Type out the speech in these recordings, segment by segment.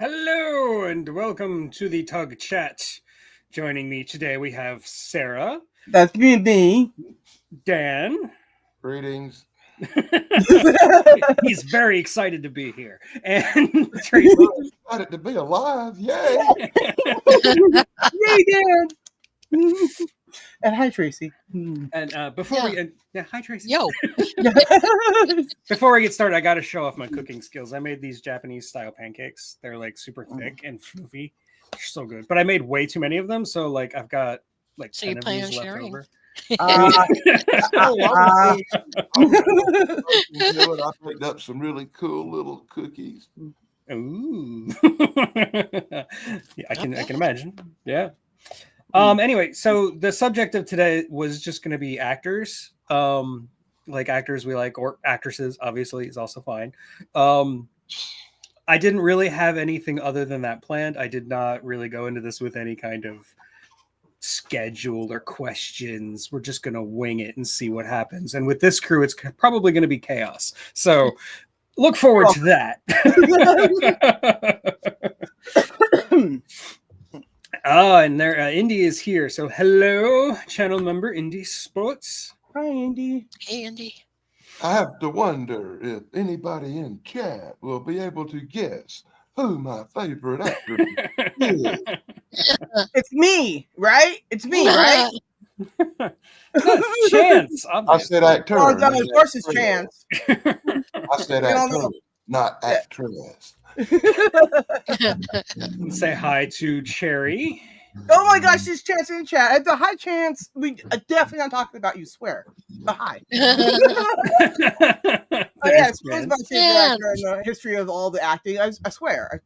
Hello and welcome to the Tug Chat. Joining me today we have Sarah, That's me. Dan. Greetings. He's very excited to be here. And Tracy. Really excited to be alive. Yay. Yay, Dan. And hi, Tracy. And before we hi Tracy. Yo. Before we get started, I got to show off my cooking skills. I made these Japanese style pancakes. They're like super thick and floofy. They're so good. But I made way too many of them, so like I've got like So 10 you of plan these on left sharing? over. I picked up some really cool little cookies. Ooh. Yeah, I can imagine. Yeah. Anyway, so the subject of today was just going to be actors. Like actors we like, or actresses, obviously, is also fine. I didn't really have anything other than that planned. I did not really go into this with any kind of schedule or questions. We're just going to wing it and see what happens. And with this crew, it's probably going to be chaos. So look forward to that. And there, Indy is here. So hello, channel member Indy Sports. Hi, Andy. Hey, Andy. I have to wonder if anybody in chat will be able to guess who my favorite actor is. It's me, right? It's me, right? Chance. I said actor. Oh, no, of course it's actress. Chance. I said You don't actor, know. not actress. Say hi to Cherry. Oh my gosh, this Chance in chat. Hi, Chance. We definitely not talking about you. Swear. But hi. Oh yeah, Chance is my favorite actor in the history of all the acting. I swear.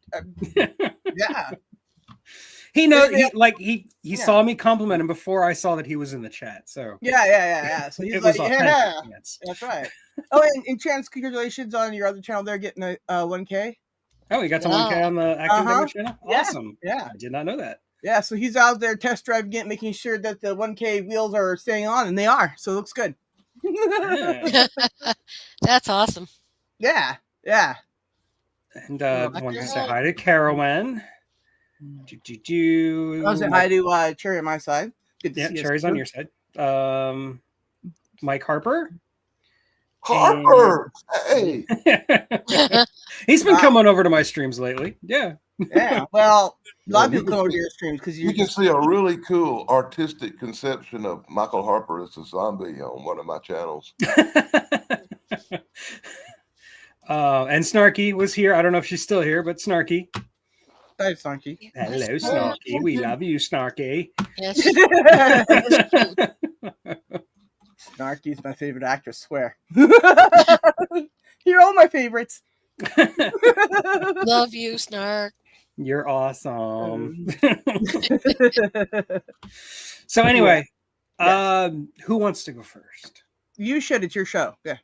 Yeah. He knows. Yeah. He saw me compliment him before I saw that he was in the chat. So Yeah. So he's it like, was yeah, Chance. that's right. Oh, and Chance, congratulations on your other channel there getting a 1K. Oh, he got to 1K on the acting demo channel. Yeah. Awesome. Yeah. I did not know that. Yeah, so he's out there test driving it, making sure that the 1K wheels are staying on, and they are. So it looks good. Yeah. That's awesome. Yeah. And I wanted to say hi to Carolyn. I'll say hi to Cherry on my side. Good to see Cherry's on your side. Mike Harper. Harper. Hey. He's been coming over to my streams lately. Yeah. Yeah. Well, a lot of people come over to your streams because you can see a really cool artistic conception of Michael Harper as a zombie on one of my channels. And Snarky was here. I don't know if she's still here, but Snarky. Hi, Snarky. Hello, Snarky. We love you, Snarky. Yes. Snarky's my favorite actor, swear. You're all my favorites. Love you, Snark. You're awesome. So anyway, who wants to go first? You should. It's your show. Yeah.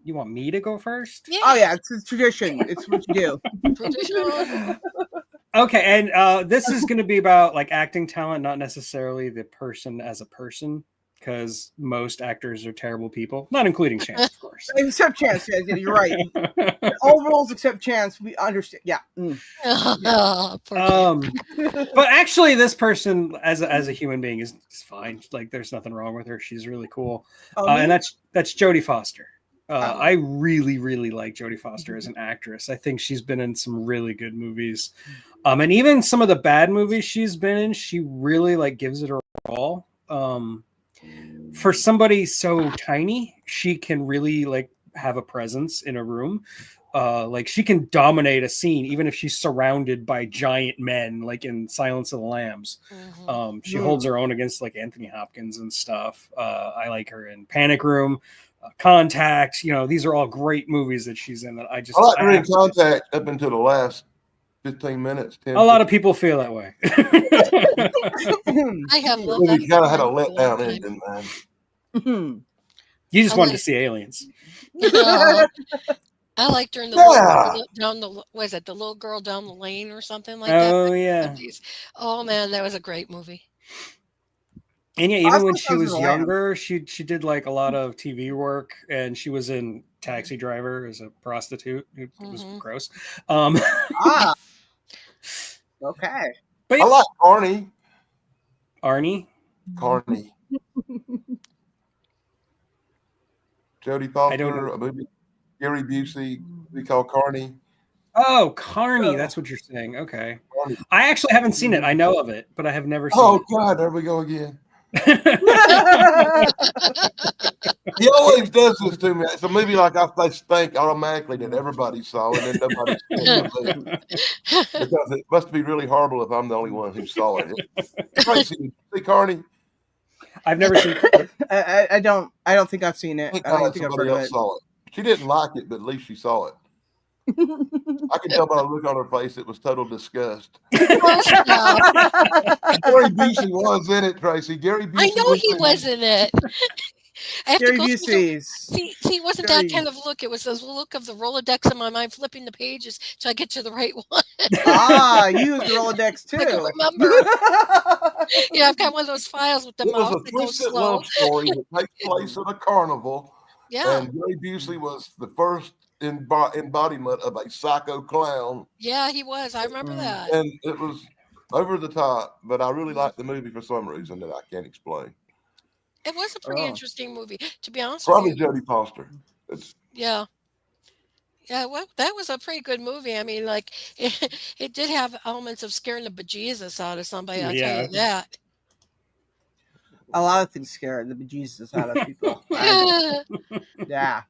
You want me to go first? Yeah. Oh yeah, it's a tradition. It's what you do. Traditional. Okay, and this is going to be about like acting talent, not necessarily the person as a person, because most actors are terrible people, not including Chance, of course. Except Chance. Yeah, you're right. All rules except Chance. We understand. Yeah. Oh, poor kid. But actually, this person as a human being is fine. Like, there's nothing wrong with her. She's really cool, and that's Jodie Foster. I really, really like Jodie Foster as an actress. I think she's been in some really good movies. And even some of the bad movies she's been in, she really like gives it her all. For somebody so tiny, she can really like have a presence in a room. Like she can dominate a scene, even if she's surrounded by giant men, like in Silence of the Lambs. She holds her own against like Anthony Hopkins and stuff. I like her in Panic Room. Contact, these are all great movies that she's in that I like her in Contact up until the last 15 minutes. A lot of people feel that way. I have loved that. You kind of had a letdown ending, man. You just wanted to see aliens. No. I liked her in the the little girl down the lane or something like that. Oh yeah. Oh man, that was a great movie. And yeah, even when she was younger, she did like a lot of TV work, and she was in Taxi Driver as a prostitute. It was gross. Okay. But I like Carney. Arnie. Carney. Jodie I don't Foster, know. a movie. Gary Busey, we call Carney. Oh, Carney. That's what you're saying. Okay. Carney. I actually haven't seen it. I know of it, but I have never seen Oh it. God, there we go again. Oh, He always does this to me. It's a movie like I say Spank automatically that everybody saw and then nobody saw it because it must be really horrible if I'm the only one who saw it. Tracy, see Carney? I've never seen it. I don't think I've seen it. Thank I don't God think I've somebody heard of else it. saw it. She didn't like it, but at least she saw it. I can tell by the look on her face it was total disgust. Gary Busey was in it, Tracy. Gary Busey. I know he was in it. I have Gary to go Busey's. see, it wasn't that kind of look. It was the look of the Rolodex in my mind, flipping the pages till I get to the right one. You use the Rolodex too. I can remember. Yeah, I've got one of those files with the mouse that goes Twisted slow. love story that takes place at a carnival. Yeah. And Gary Busey was the first embodiment of a psycho clown. Yeah, he was. I remember that. And it was over the top, but I really liked the movie for some reason that I can't explain. It was a pretty interesting movie, to be honest Probably with you. Jodie Foster. Yeah. Yeah, well, that was a pretty good movie. I mean, like, it did have elements of scaring the bejesus out of somebody, I'll tell you that. A lot of things scare the bejesus out of people. Yeah.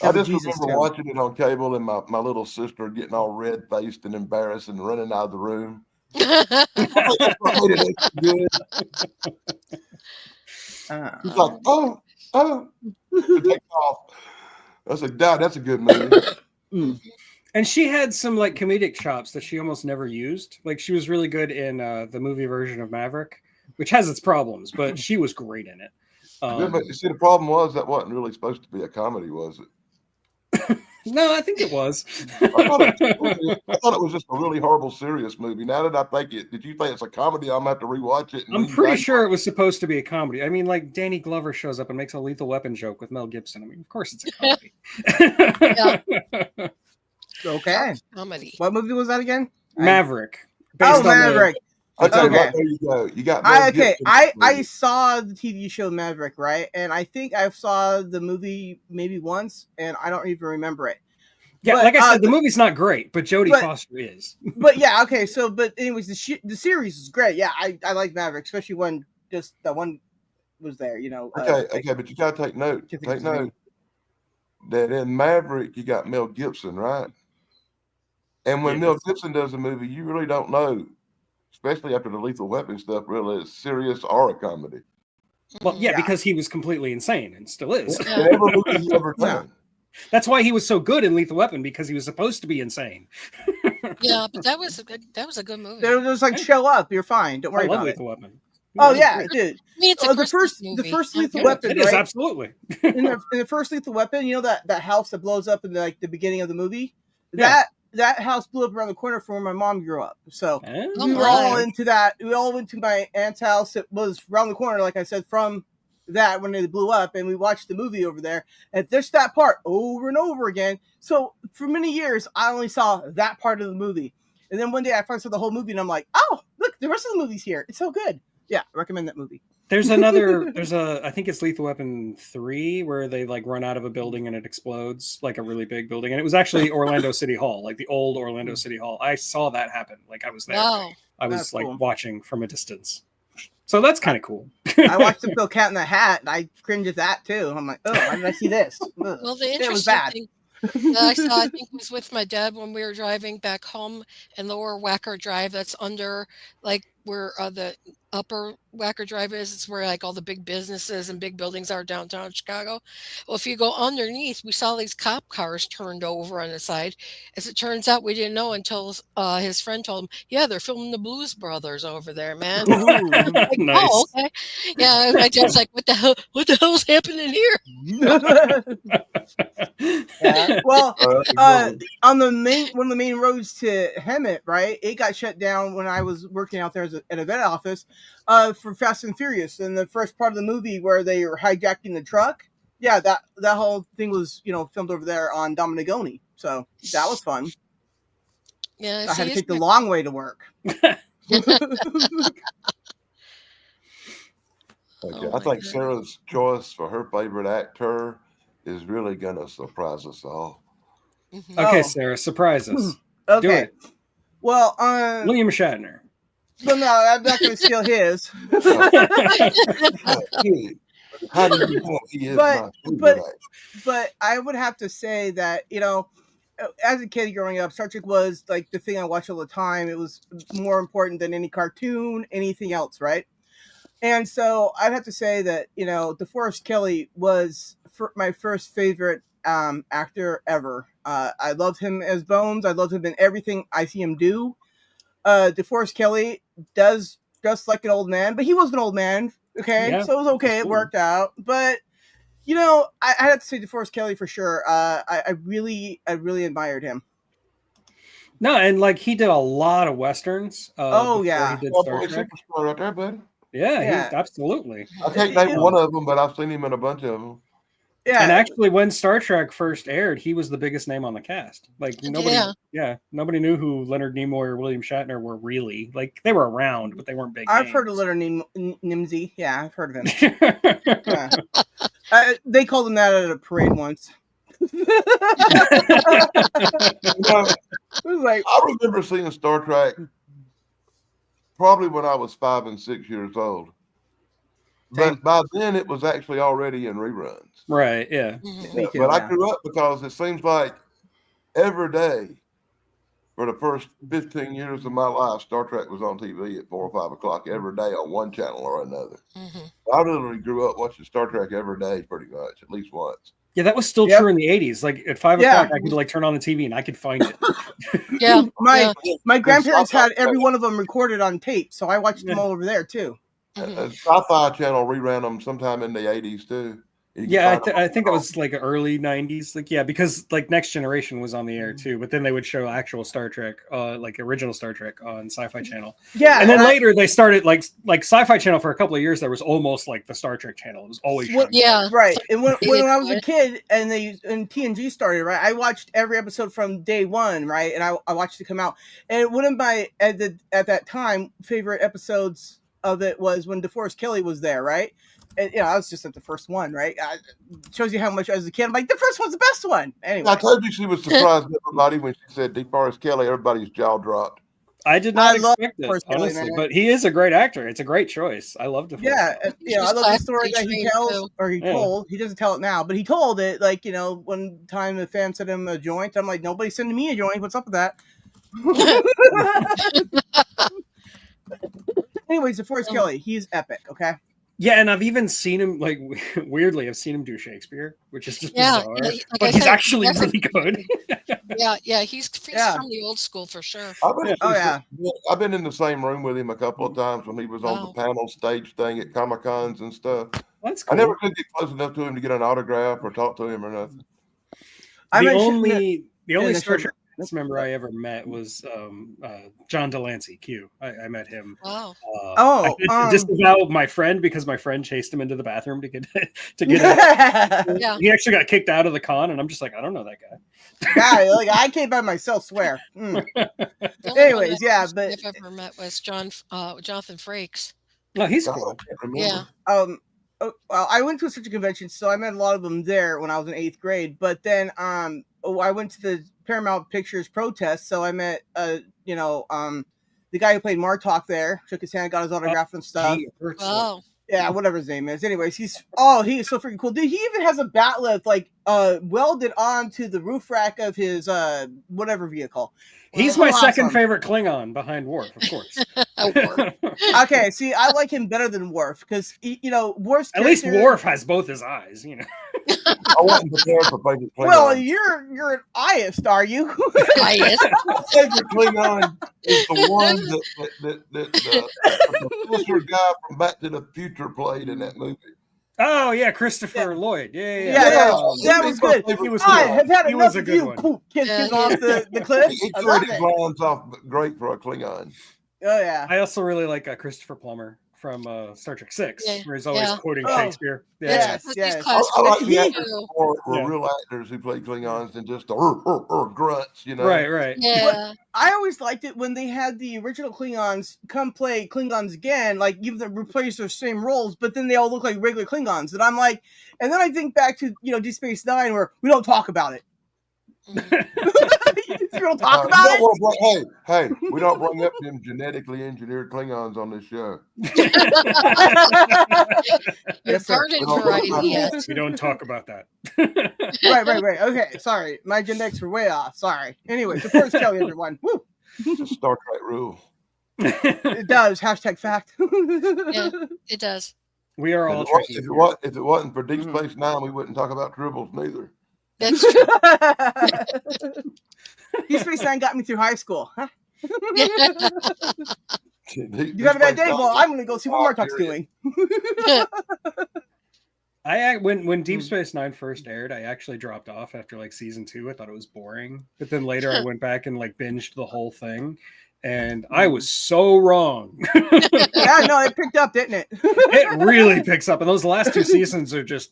I just remember watching it on cable and my little sister getting all red-faced and embarrassed and running out of the room. It's like, oh, it takes off. I was like, Dad, that's a good movie. And she had some like comedic chops that she almost never used. Like she was really good in the movie version of Maverick, which has its problems, but she was great in it. But you see, the problem was that wasn't really supposed to be a comedy, was it? No, I think it was. I thought it was just a really horrible, serious movie. Now that I think it, did you think it's a comedy? I'm gonna have to rewatch it. I'm pretty sure it was supposed to be a comedy. I mean, like Danny Glover shows up and makes a Lethal Weapon joke with Mel Gibson. I mean, of course it's a comedy. Okay. Comedy. What movie was that again? Maverick. Maverick. Okay, there you go. You got I saw the TV show Maverick, right? And I think I saw the movie maybe once, and I don't even remember it. Yeah, but, like I said, the movie's not great, but Jodie Foster is. But yeah, okay. So, but anyways, the series is great. Yeah, I like Maverick, especially when just that one was there. You know. Okay, but you gotta take note. Take note that in Maverick you got Mel Gibson, right? And when Mel Gibson does a movie, you really don't know. Especially after the Lethal Weapon stuff, really is serious or a comedy. Well, yeah, because he was completely insane and still is. Every movie he ever done. That's why he was so good in Lethal Weapon, because he was supposed to be insane. Yeah, but that was a good movie. It was like, show up, you're fine. Don't worry about Lethal Weapon. Oh yeah, dude. I mean, it's the first Lethal Weapon. It is, absolutely. in the first Lethal Weapon, you know that house that blows up in the beginning of the movie. That house blew up around the corner from where my mom grew up. So we were all into that. We all went to my aunt's house. It was around the corner, like I said, from that when they blew up, and we watched the movie over there. And there's that part over and over again. So for many years, I only saw that part of the movie. And then one day I finally saw the whole movie, and I'm like, oh, look, the rest of the movie's here. It's so good. Yeah, I recommend that movie. I think it's Lethal Weapon 3 where they like run out of a building and it explodes, like a really big building. And it was actually Orlando City Hall, like the old Orlando City Hall. I saw that happen. Like I was there. Wow. I was like watching from a distance. So that's kind of cool. I watched the Bill Cat in the Hat and I cringed at that too. I'm like, oh, why did I see this? Well, the interesting thing I saw, I think, was with my dad when we were driving back home in Lower Wacker Drive. That's under like where the upper Wacker Drive is. It's where like all the big businesses and big buildings are downtown Chicago. Well, if you go underneath, we saw these cop cars turned over on the side. As it turns out, we didn't know until his friend told him, yeah, they're filming the Blues Brothers over there, man. Like, nice. Oh, okay. Yeah, my dad's like, what the hell's happening here? Yeah. Well, on one of the main roads to Hemet, right? It got shut down when I was working out there at a vet office for Fast and Furious. In the first part of the movie where they were hijacking the truck, yeah, that whole thing was filmed over there on Dominigoni. So that was fun. Yeah, I had to take the long way to work. Okay, I think Sarah's choice for her favorite actor is really gonna surprise us all. Okay, Sarah, surprise us. Okay. Do it. Well, William Shatner. Well, no, I'm not going to steal his. How do you know he is my favorite actor? But I would have to say that, you know, as a kid growing up, Star Trek was like the thing I watched all the time. It was more important than any cartoon, anything else, right? And so I'd have to say that, you know, DeForest Kelley was my first favorite actor ever. I loved him as Bones. I loved him in everything I see him do. DeForest Kelley does dress like an old man, but he was an old man. Okay, yeah, so it was okay. It worked out. But, you know, I have to say DeForest Kelley for sure. I really admired him. No, and like he did a lot of westerns. Oh yeah, he did Star Trek. Right there, buddy. Yeah, absolutely. I can't name one of them, but I've seen him in a bunch of them. Yeah, and actually, when Star Trek first aired, he was the biggest name on the cast. Like nobody knew who Leonard Nimoy or William Shatner were really. Like they were around, but they weren't big. I've heard of Leonard Nimoy. Yeah, I've heard of him. They called him that at a parade once. I remember seeing Star Trek probably when I was 5 and 6 years old. But by then it was actually already in reruns. Right, yeah. But I grew up because it seems like every day for the first 15 years of my life, Star Trek was on TV at 4 or 5 o'clock every day on one channel or another. I literally grew up watching Star Trek every day pretty much, at least once. Yeah, that was still true in the 80s. Like at 5 o'clock, I could like turn on the TV and I could find it. My grandparents had every one of them recorded on tape, so I watched them all over there too. Sci-Fi Channel reran them sometime in the 80s too. I think that was like early 90s. Like, yeah, because like Next Generation was on the air too, but then they would show actual Star Trek, like original Star Trek on Sci-Fi Channel. Yeah. And then later they started like Sci-Fi Channel for a couple of years. There was almost like the Star Trek channel. It was always right. And when I was a kid and TNG started, right, I watched every episode from day one, right, and I watched it come out. And one of my at that time favorite episodes of it was when DeForest Kelley was there, right? And, you know, I was just at the first one, right? Shows you how much as a kid, I'm like, the first one's the best one. Anyway, I told you she was surprised everybody when she said DeForest Kelley. Everybody's jaw dropped. I did not expect it, honestly, but he is a great actor. It's a great choice. I love DeForest. Yeah, I love the story that he tells, or he told. He doesn't tell it now, but he told it. Like, you know, one time the fan sent him a joint. I'm like, nobody's sending me a joint. What's up with that? Anyways, DeForest Kelley, he's epic. Okay. Yeah, and I've even seen him, like, weirdly, I've seen him do Shakespeare, which is just bizarre. But he's actually really good. He's from the old school for sure. I've been in the same room with him a couple of times when he was on the panel stage thing at Comic-Cons and stuff. That's cool. I never could get close enough to him to get an autograph or talk to him or nothing. The only Star Trek member I ever met was John Delancey. Q. I met him. Wow. I disavow my friend because my friend chased him into the bathroom to get out. He actually got kicked out of the con, and I'm just like, I don't know that guy. Like I came by myself, swear. Anyways, but I've ever met was Jonathan Frakes. Oh, he's cool. Yeah. Well, I went to a Search convention, so I met a lot of them there when I was in 8th grade. But then I went to the Paramount Pictures protest, so I met the guy who played Martok there, shook his hand, got his autograph and stuff. Yeah, whatever his name is. Anyways, he is so freaking cool. Dude, he even has a bat lift like welded onto the roof rack of his whatever vehicle. He's my second favorite Klingon behind Worf, of course. Okay, see, I like him better than Worf because Worf's at least Worf has both his eyes, you know. I wasn't prepared for favorite Klingon. Well, you're an Iist, are you? Iist. Favorite Klingon is the one that the professor guy from Back to the Future played in that movie. Oh yeah, Christopher Lloyd. Yeah. That was good. He was. I have had enough of you. Kids off the cliff. He turned his lines off great for a Klingon. Oh yeah. I also really like Christopher Plummer Star Trek 6, Yeah, where he's always yeah. quoting Oh. Shakespeare. Yeah. Yes, That's yes. his class I like the too. actors were real actors who played Klingons and just grunts, you know. Right. Yeah. I always liked it when they had the original Klingons come play Klingons again, like give them replace their same roles, but then they all look like regular Klingons. And I'm like, and then I think back to Deep Space Nine, where we don't talk about it. We don't talk about it. Hey, we don't bring up them genetically engineered Klingons on this show. Your garden variety, yes. We don't talk about that. Right. Okay, sorry. My genetics were way off. Sorry. Anyway, the first Kelly, everyone. Woo! It's a Star Trek rule. It does. Hashtag fact. Yeah, it does. We are all if it wasn't for Deep Space Nine, we wouldn't talk about tribbles neither. That's true. Deep Space Nine got me through high school. Huh? You You have a bad day? Well, I'm going to go see what Martuk's doing. When Deep Space Nine first aired, I actually dropped off after like season 2. I thought it was boring, but then later I went back and like binged the whole thing, and I was so wrong. Yeah, no, it picked up, didn't it? It really picks up, and those last 2 seasons are just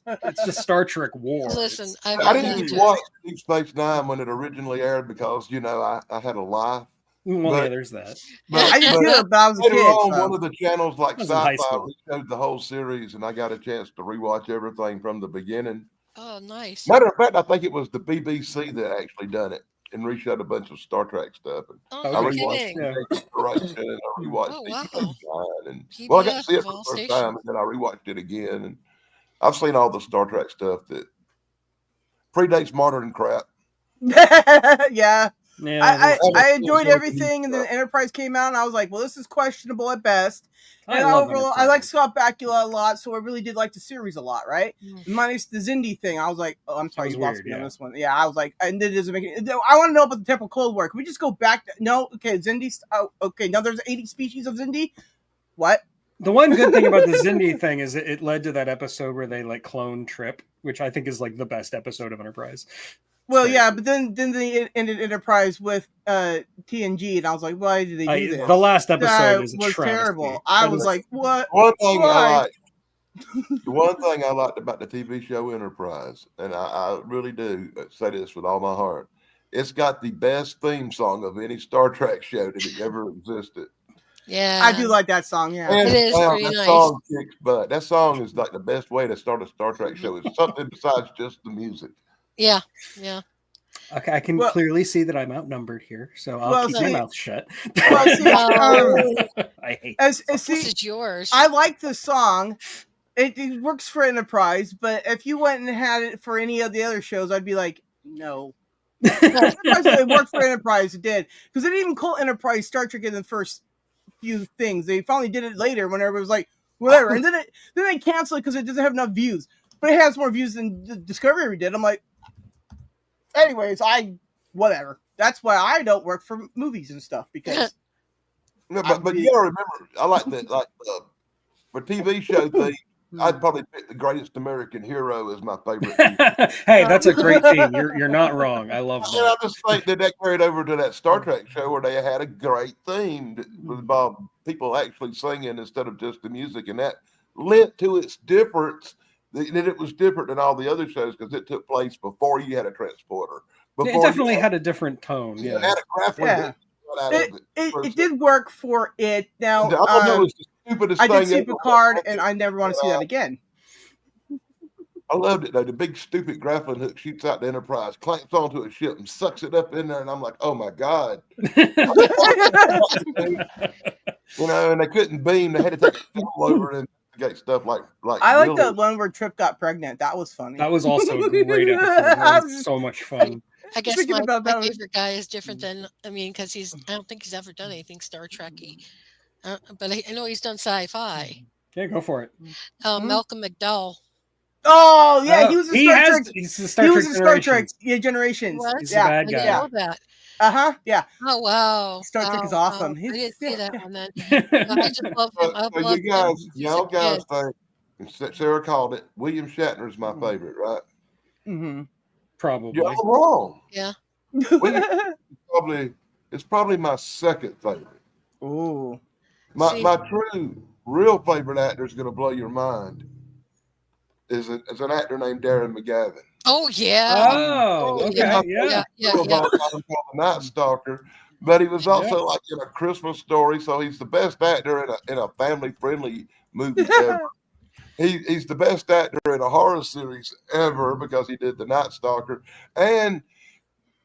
Star Trek war. Listen, I didn't watch Deep Space Nine when it originally aired because I had a life. Well, yeah, there's that. I didn't hear it, but I was a kid. One of the channels like Sci-Fi showed the whole series, and I got a chance to rewatch everything from the beginning. Oh, nice. Matter of fact, I think it was the BBC that actually done it and reshot a bunch of Star Trek stuff. And I rewatched and I rewatched I got to see it for the first time, and then I rewatched it again. And I've seen all the Star Trek stuff that predates modern crap. Yeah. Yeah, I enjoyed everything, and then Enterprise came out, and I was like, well, this is questionable at best. And I like Scott Bakula a lot, so I really did like the series a lot, right? Minus the Xindi thing. I was like, oh, I'm sorry, you lost me on this one. Yeah, I was like, and it doesn't make it. I want to know about the Temple Cold War. Can we just go back? Okay, Xindi. Oh, okay, now there's 80 species of Xindi. What? The one good thing about the Xindi thing is it led to that episode where they like clone Trip, which I think is like the best episode of Enterprise. Well, yeah, but then they ended Enterprise with TNG, and I was like, why did they do this? The last episode was terrible. I was like, what? One thing I liked about the TV show Enterprise, and I really do say this with all my heart, it's got the best theme song of any Star Trek show that ever existed. Yeah, I do like that song. Yeah, it is pretty nice. Song kicks butt. That song is like the best way to start a Star Trek show. It's something besides just the music. Yeah. Okay, I can clearly see that I'm outnumbered here, so I'll keep my mouth shut. I hate this is yours. I like the song. It works for Enterprise, but if you went and had it for any of the other shows, I'd be like, no. It worked for Enterprise. It did, because they didn't even call Enterprise Star Trek in the first few things. They finally did it later when everybody was like, whatever, and then they canceled it because it doesn't have enough views. But it has more views than Discovery did. I'm like, anyways, whatever. That's why I don't work for movies and stuff, because. No, but you gotta remember, I like that. Like for TV show thing, I'd probably pick The Greatest American Hero as my favorite. Hey, that's a great theme. You're not wrong. I love that. And I just think that carried over to that Star Trek show where they had a great theme with people actually singing instead of just the music, and that lent to its difference. That it was different than all the other shows because it took place before you had a transporter. It definitely had a different tone. Yeah, it did work for it. Now I don't know, it's the stupidest thing. I did see Picard, and I never want to see that again. I loved it though. The big stupid grappling hook shoots out the Enterprise, clamps onto a ship, and sucks it up in there. And I'm like, oh my god! And they couldn't beam. They had to take a over and get stuff like. I like the one where Trip got pregnant. That was funny. That was also a great episode. That was so much fun. I guess my favorite guy is different than because I don't think he's ever done anything Star Trek-y. But I know he's done sci-fi. Yeah, go for it. Malcolm McDowell. Oh yeah, he was in Star Trek. He's a Star Trek Generations. He's a bad guy. I know that. Yeah. Oh wow. Star Trek is awesome. I didn't see that one then. I just love him. Y'all guys think Sarah called it. William Shatner is my favorite, right? Mm-hmm. Probably. You're all wrong. Yeah. It's probably my second favorite. Ooh. My true real favorite actor is going to blow your mind. Is an actor named Darren McGavin. Oh yeah. Oh, okay. Yeah. The Night Stalker, but he was also like in A Christmas Story, so he's the best actor in a family friendly movie ever. He's the best actor in a horror series ever because he did The Night Stalker, and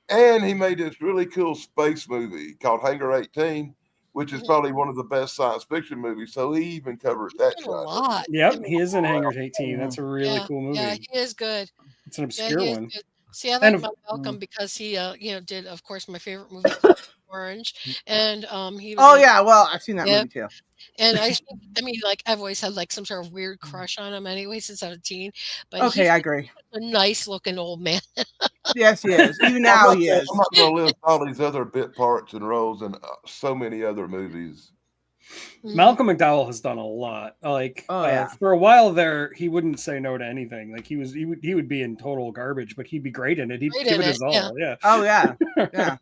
he made this really cool space movie called Hangar 18, which is probably one of the best science fiction movies. So he even covered that. A lot. Yep, he is in Hangar 18. That's a really cool movie. Yeah, he is good. It's an obscure one. See, I like Malcolm because he, did, of course, my favorite movie, Orange, and he. Oh yeah, well, I've seen that movie too. And I mean, like I've always had like some sort of weird crush on him anyway since I was a teen. But okay, I agree. A nice looking old man. Yes, he is. Even now, he is. I'm not going to list all these other bit parts and roles in so many other movies. Malcolm McDowell has done a lot. Like for a while there, he wouldn't say no to anything. Like he would be in total garbage, but he'd be great in it. He'd give it his all. Yeah. Oh yeah, yeah.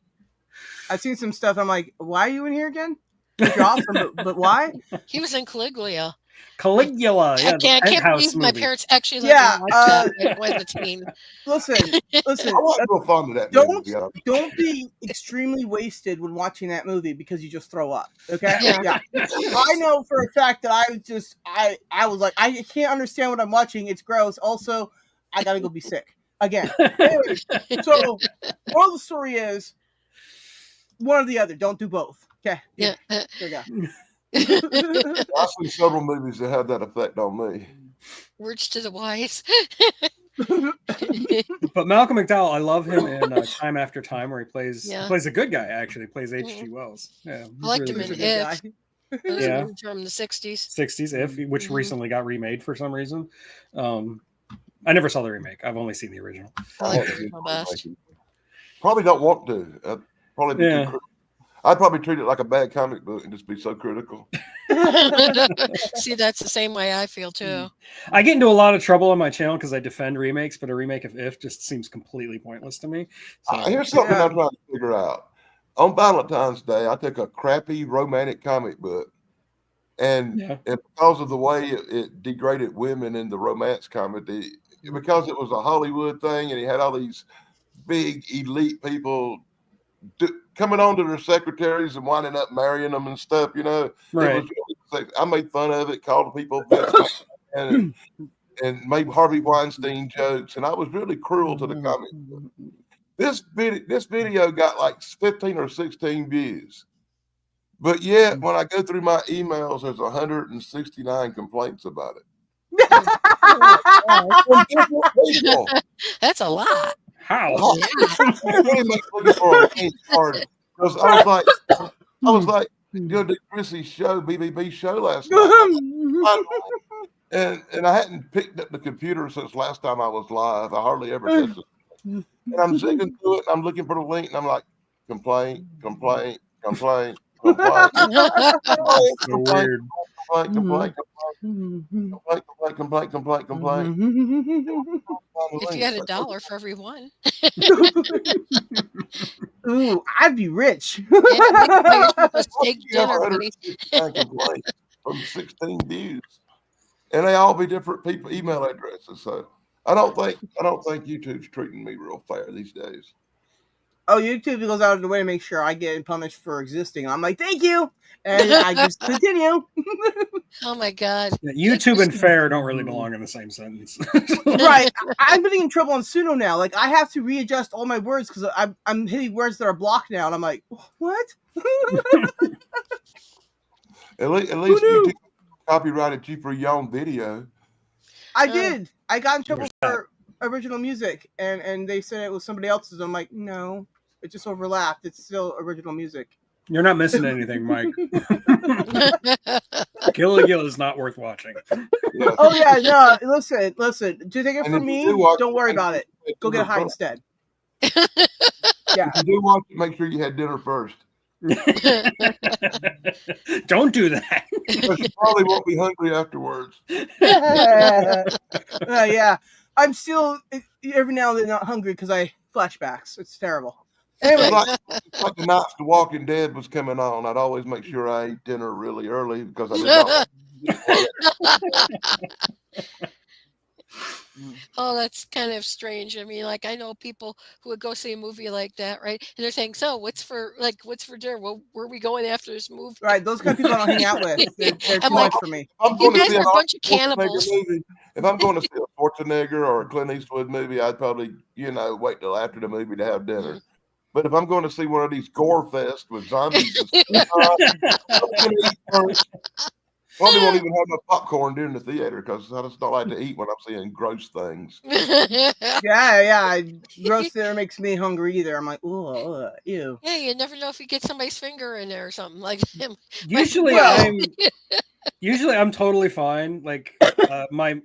I've seen some stuff. I'm like, why are you in here again? You're awesome, but why? He was in Caligula. Caligula. I can't believe my parents actually let me watch that when I was a teen. Listen. I wasn't real fond of that movie. Don't be extremely wasted when watching that movie because you just throw up. Okay? Yeah. I know for a fact that I was like, I can't understand what I'm watching. It's gross. Also, I gotta go be sick again. Anyway, so moral of the story is one or the other. Don't do both. Okay. Yeah. There you go. I've seen several movies that had that effect on me. Words to the wise. But Malcolm McDowell, I love him in Time After Time, where he plays a good guy. Actually, plays H.G. Wells. Yeah, I liked him in If. Yeah, from the 60s. 60s, If, which recently got remade for some reason. I never saw the remake. I've only seen the original. I like the original best. Probably don't want to. I'd probably treat it like a bad comic book and just be so critical. See, that's the same way I feel too. I get into a lot of trouble on my channel because I defend remakes, but a remake of If just seems completely pointless to me. So, here's something I'm trying to figure out. On Valentine's Day, I took a crappy romantic comic book, and because of the way it degraded women in the romance comedy, because it was a Hollywood thing, and he had all these big elite people coming on to their secretaries and winding up marrying them and stuff, Right. It was really, I made fun of it, called people and made Harvey Weinstein jokes, and I was really cruel to the comic book. This video got like 15 or 16 views. But yet, when I go through my emails, there's 169 complaints about it. That's a lot. How? Because I was like, did Chrissy's show, BBB show last night, and I hadn't picked up the computer since last time I was live. I hardly ever touched it, and I'm zigging through it. And I'm looking for the link, and I'm like, complaint. If you had $1 for every one. Ooh, I'd be rich. From 16 views, and they all be different people email addresses. So I don't think YouTube's treating me real fair these days. Oh, YouTube goes out of the way to make sure I get punished for existing. I'm like, thank you, and I just continue. Oh my god! Yeah, YouTube and fair don't really belong in the same sentence. Right. I'm getting in trouble on Suno now. Like, I have to readjust all my words because I'm hitting words that are blocked now, and I'm like, what? At least YouTube copyrighted you for your own video. I did. I got in trouble for original music, and they said it was somebody else's. I'm like, no, it just overlapped. It's still original music. You're not missing anything, Mike. Caligula is not worth watching. Oh yeah, no. Listen. Do you take it from me? Don't worry about it. Go get high instead. Yeah. If you do watch it, make sure you had dinner first. Don't do that. You probably won't be hungry afterwards. Yeah. I'm still every now and then not hungry because I flashbacks. It's terrible. Anyway. Like the nights The Walking Dead was coming on, I'd always make sure I ate dinner really early because I didn't know Oh, that's kind of strange. I mean, like I know people who would go see a movie like that, right? And they're saying, "So, what's for dinner? Well, where are we going after this movie?" Right, those kind of people I don't hang out with. They're I'm too like, much for me. you guys are a bunch of cannibals. Movie, if I'm going to see a Schwarzenegger or a Clint Eastwood movie, I'd probably, wait till after the movie to have dinner. Mhm. But if I'm going to see one of these gore fest with zombies, probably won't even have my popcorn during the theater because I just don't like to eat when I'm seeing gross things. Yeah. Gross dinner makes me hungry either. I'm like, oh, ew. Yeah, you never know if you get somebody's finger in there or something like him. Usually I'm totally fine. Like my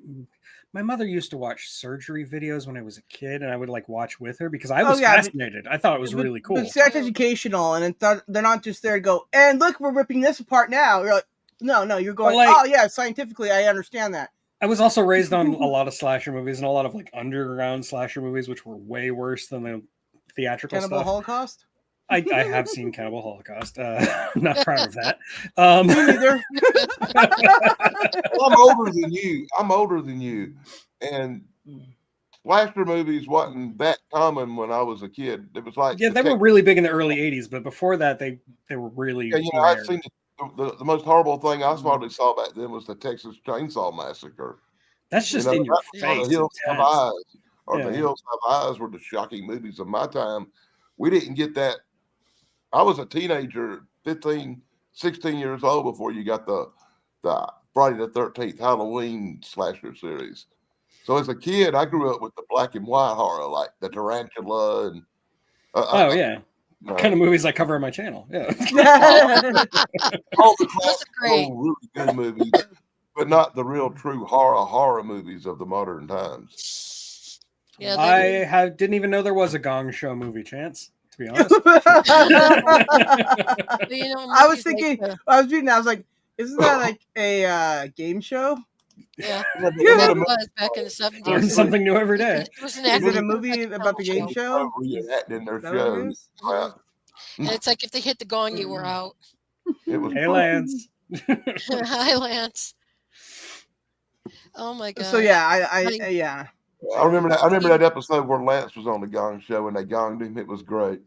mother used to watch surgery videos when I was a kid, and I would like watch with her because I was fascinated. I thought it was really cool. But that's educational, and they're not just there to go, and look, we're ripping this apart now. You're like, no, you're going, oh yeah, scientifically, I understand that. I was also raised on a lot of slasher movies and a lot of like underground slasher movies, which were way worse than the theatrical Cannibal stuff. Holocaust? I have seen Cannibal Holocaust. I'm not proud of that. Me neither. Well, I'm older than you. And slasher movies wasn't that common when I was a kid. It was like... Yeah, they were really big in the early 80s, but before that, they were really... Yeah, I've seen the most horrible thing I probably saw back then was the Texas Chainsaw Massacre. That's just in your face. The Hills Have Eyes. The Hills Have Eyes were the shocking movies of my time. We didn't get that. I was a teenager, 15, 16 years old before you got the Friday the 13th Halloween slasher series. So as a kid, I grew up with the black and white horror, like the Tarantula and kind of movies I cover on my channel. Yeah. All the classic, really good movies, but not the real true horror movies of the modern times. Yeah, I didn't even know there was a Gong Show movie, Chance. To be honest, I was thinking, I was reading, I was like, isn't that like a game show? Yeah, it was back in the 70s. Learn something new every day. Is it a movie about the game show? Reenacting their shows. And it's like if they hit the gong, you were out. It was Hey, Lance. Hi, Lance. Oh my god. So yeah, I remember that. I remember that episode where Lance was on the Gong Show and they gonged him. It was great.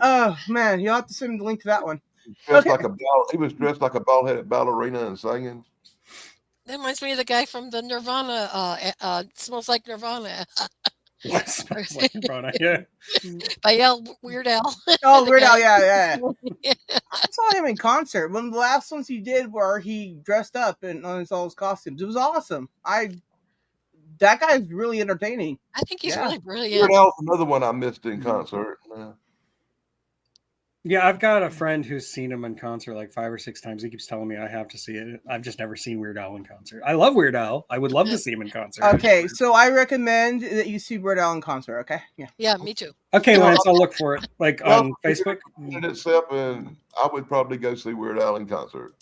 Oh man, you'll have to send me the link to that one. He was dressed like a bald-headed ballerina and singing. That reminds me of the guy from the Nirvana. Smells Like Nirvana. Smells Like Nirvana. Yeah. By Weird Al. Oh, Weird Al. Yeah. I saw him in concert. One of the last ones he did where he dressed up in all his costumes. It was awesome. That guy's really entertaining. I think he's really brilliant. Weird Al's another one I missed in concert. Yeah, I've got a friend who's seen him in concert like 5 or 6 times. He keeps telling me I have to see it. I've just never seen Weird Al in concert. I love Weird Al. I would love to see him in concert. Okay, so I recommend that you see Weird Al in concert. Okay, yeah, me too. Okay, Lance, I'll look for it on Facebook. Itself, and I would probably go see Weird Al in concert.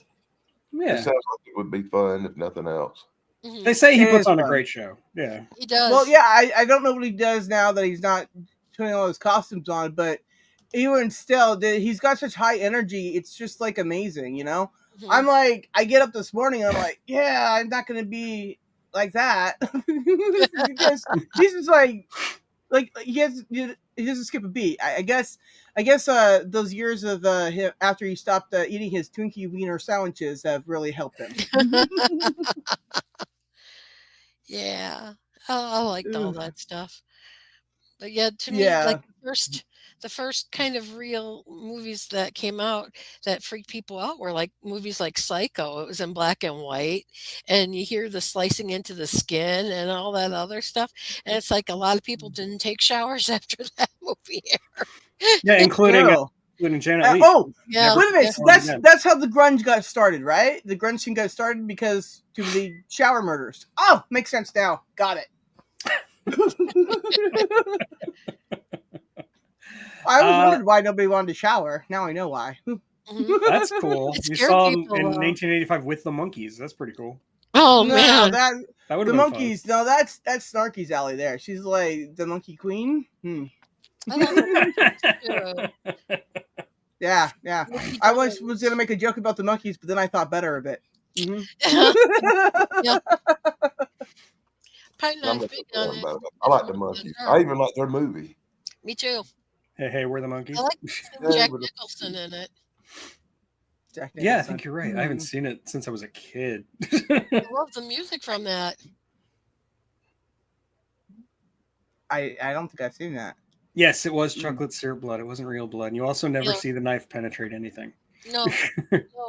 Yeah, it sounds like it would be fun if nothing else. Mm-hmm. They say he puts on a great show. Yeah, he does. Well, yeah, I don't know what he does now that he's not putting all his costumes on, but even still, he's got such high energy. It's just like amazing, you know. Mm-hmm. I'm like, I get up this morning and I'm like, yeah, I'm not gonna be like that because he's just like he doesn't skip a beat. I guess those years of him after he stopped eating his Twinkie Wiener sandwiches have really helped him. Yeah, I liked all that stuff. But yeah, to me, like the first kind of real movies that came out that freaked people out were like movies like Psycho. It was in black and white, and you hear the slicing into the skin and all that other stuff. And it's like a lot of people didn't take showers after that movie aired. Yeah, including Janet Leigh. Yeah. Wait a minute. That's how the grunge got started, right? The grunge scene got started because to the shower murders. Oh, makes sense now. Got it. I always wondered why nobody wanted to shower. Now I know why. That's cool. You saw him in 1985 with the Monkees. That's pretty cool. Oh man, that would the Monkees. Fun. No, that's Snarky's alley there. She's like the monkey queen. I love the monkeys too. Yeah. I was gonna make a joke about the monkeys, but then I thought better of it. Yeah. Probably I'm not as not big gonna on worry it. about it. I like the monkeys. I even like their movie. Me too. Hey, we're the monkeys. I like Jack Nicholson in it. Jack Yeah, I think you're right. I haven't seen it since I was a kid. I love the music from that. I don't think I've seen that. Yes, it was chocolate syrup blood. It wasn't real blood. And you also never see the knife penetrate anything. No,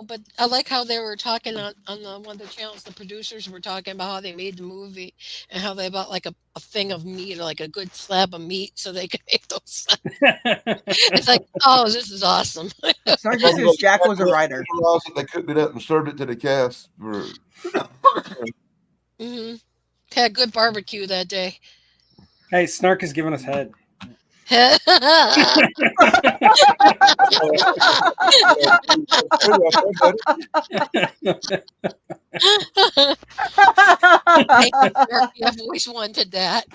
but I like how they were talking on one of the channels. The producers were talking about how they made the movie and how they bought like a thing of meat, or like a good slab of meat, so they could make those. It's like, oh, this is awesome. Jack was a writer. They cooked it up and served it to the cast. Had good barbecue that day. Hey, Snark is giving us head. Hey, I've always wanted that.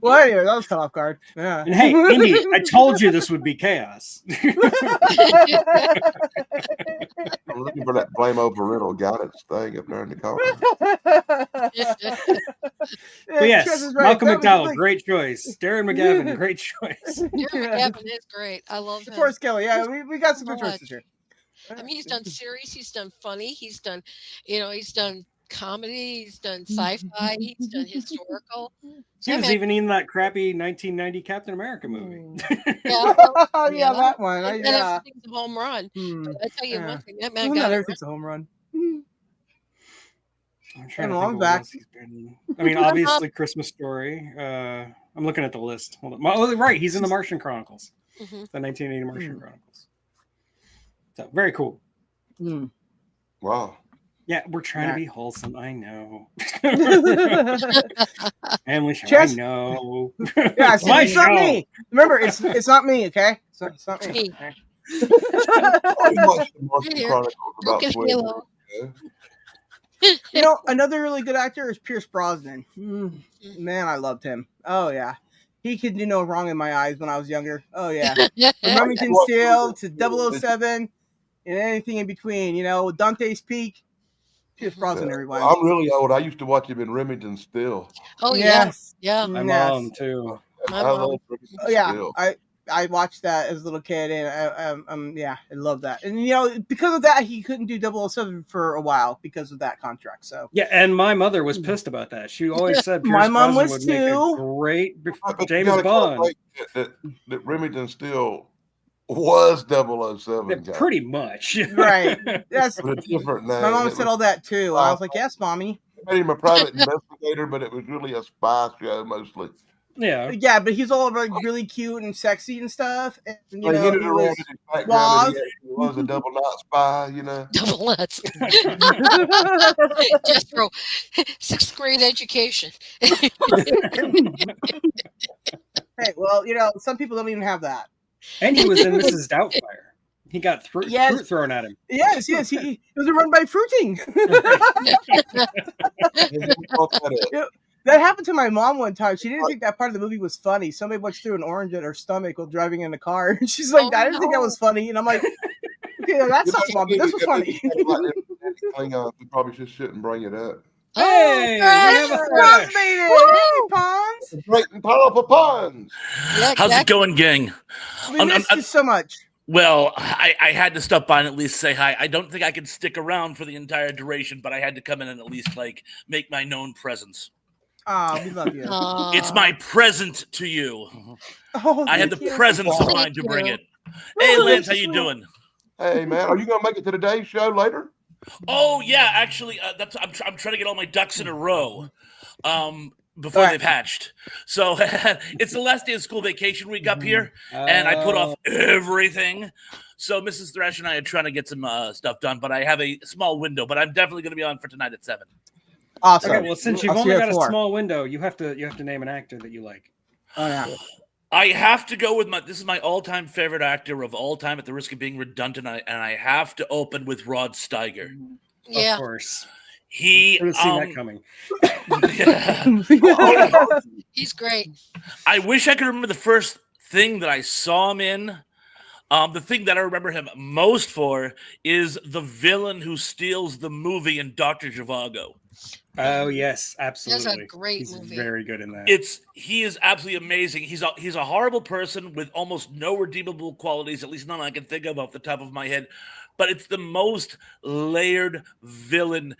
Well, anyway, that was cut off guard. Yeah. And hey, Indy, I told you this would be chaos. I'm looking for that Blamo parental guidance thing up there in the car. But yes, Malcolm McDowell, great choice. Darren McGavin, great choice. Darren McGavin is great. I love him. Of course, Kelly. Yeah, we got some good choices here. I mean, he's done series, he's done funny, he's done, he's done comedy, he's done sci-fi, he's done historical. He was even in that crappy 1990 Captain America movie. Yeah, that one. Everything's a home run. But I tell you one thing, that man got everything's a home run. I'm trying to think back. I mean, obviously, Christmas Story. I'm looking at the list. Hold on. Oh, right, he's in the Martian Chronicles, the 1980 Martian Chronicles. So very cool. Wow. Yeah, we're trying to be wholesome. I know. Family show. I know. Yeah, it's not me. Remember, it's not me. Okay, it's not me. Another really good actor is Pierce Brosnan. Man, I loved him. Oh yeah, he could do no wrong in my eyes when I was younger. Oh yeah, from Remington Steele to 007 and anything in between. Dante's Peak. Pierce Brosnan, everyone. I'm really old. I used to watch him in Remington Steele. Oh yes, yeah. My mom too. I love Remington Steele. I watched that as a little kid, and I love that. And because of that, he couldn't do 007 for a while because of that contract. So yeah, and my mother was pissed about that. She always said Pierce my mom Brosnan was would too. Make a great James Bond. That Remington Steele was 007. Pretty much, right? That's a different name. My mom said all that too. I was like, "Yes, mommy." They made him a private investigator, but it was really a spy show mostly. Yeah, but he's all like really cute and sexy and stuff. And he was a double knot spy, Double knots. Just bro, 6th grade education. Hey, well, some people don't even have that. And he was in Mrs. Doubtfire. He got fruit thrown at him. Yes. He was run by fruiting. That happened to my mom one time. She didn't think that part of the movie was funny. Somebody once threw an orange at her stomach while driving in a car. And she's like, I didn't think that was funny. And I'm like, okay, that's not funny. This was funny. We probably just shouldn't bring it up. Hey, Pons made it. Pons. Great and powerful Pons. How's it going, gang? We missed you so much. Well, I had to stop by and at least say hi. I don't think I could stick around for the entire duration, but I had to come in and at least make my known presence. Oh, we love you. It's my present to you. I had the presence of mind to bring it. Hey, Lance, how you doing? Hey, man, are you gonna make it to today's show later? Oh yeah, actually, I'm trying to get all my ducks in a row before they've hatched. So it's the last day of school vacation week up here, and I put off everything. So Mrs. Thrash and I are trying to get some stuff done, but I have a small window. But I'm definitely going to be on for tonight at 7. Awesome. Okay, well, since you've only got a small window, you have to name an actor that you like. Oh yeah. I have to go with this is my all-time favorite actor of all time, at the risk of being redundant, and I have to open with Rod Steiger. Yeah. Of course. He should have seen that coming. He's great. I wish I could remember the first thing that I saw him in. The thing that I remember him most for is the villain who steals the movie in Dr. Zhivago. Oh yes, absolutely. That's a great movie. Very good in that. He is absolutely amazing. He's a horrible person with almost no redeemable qualities, at least none I can think of off the top of my head. But it's the most layered villain,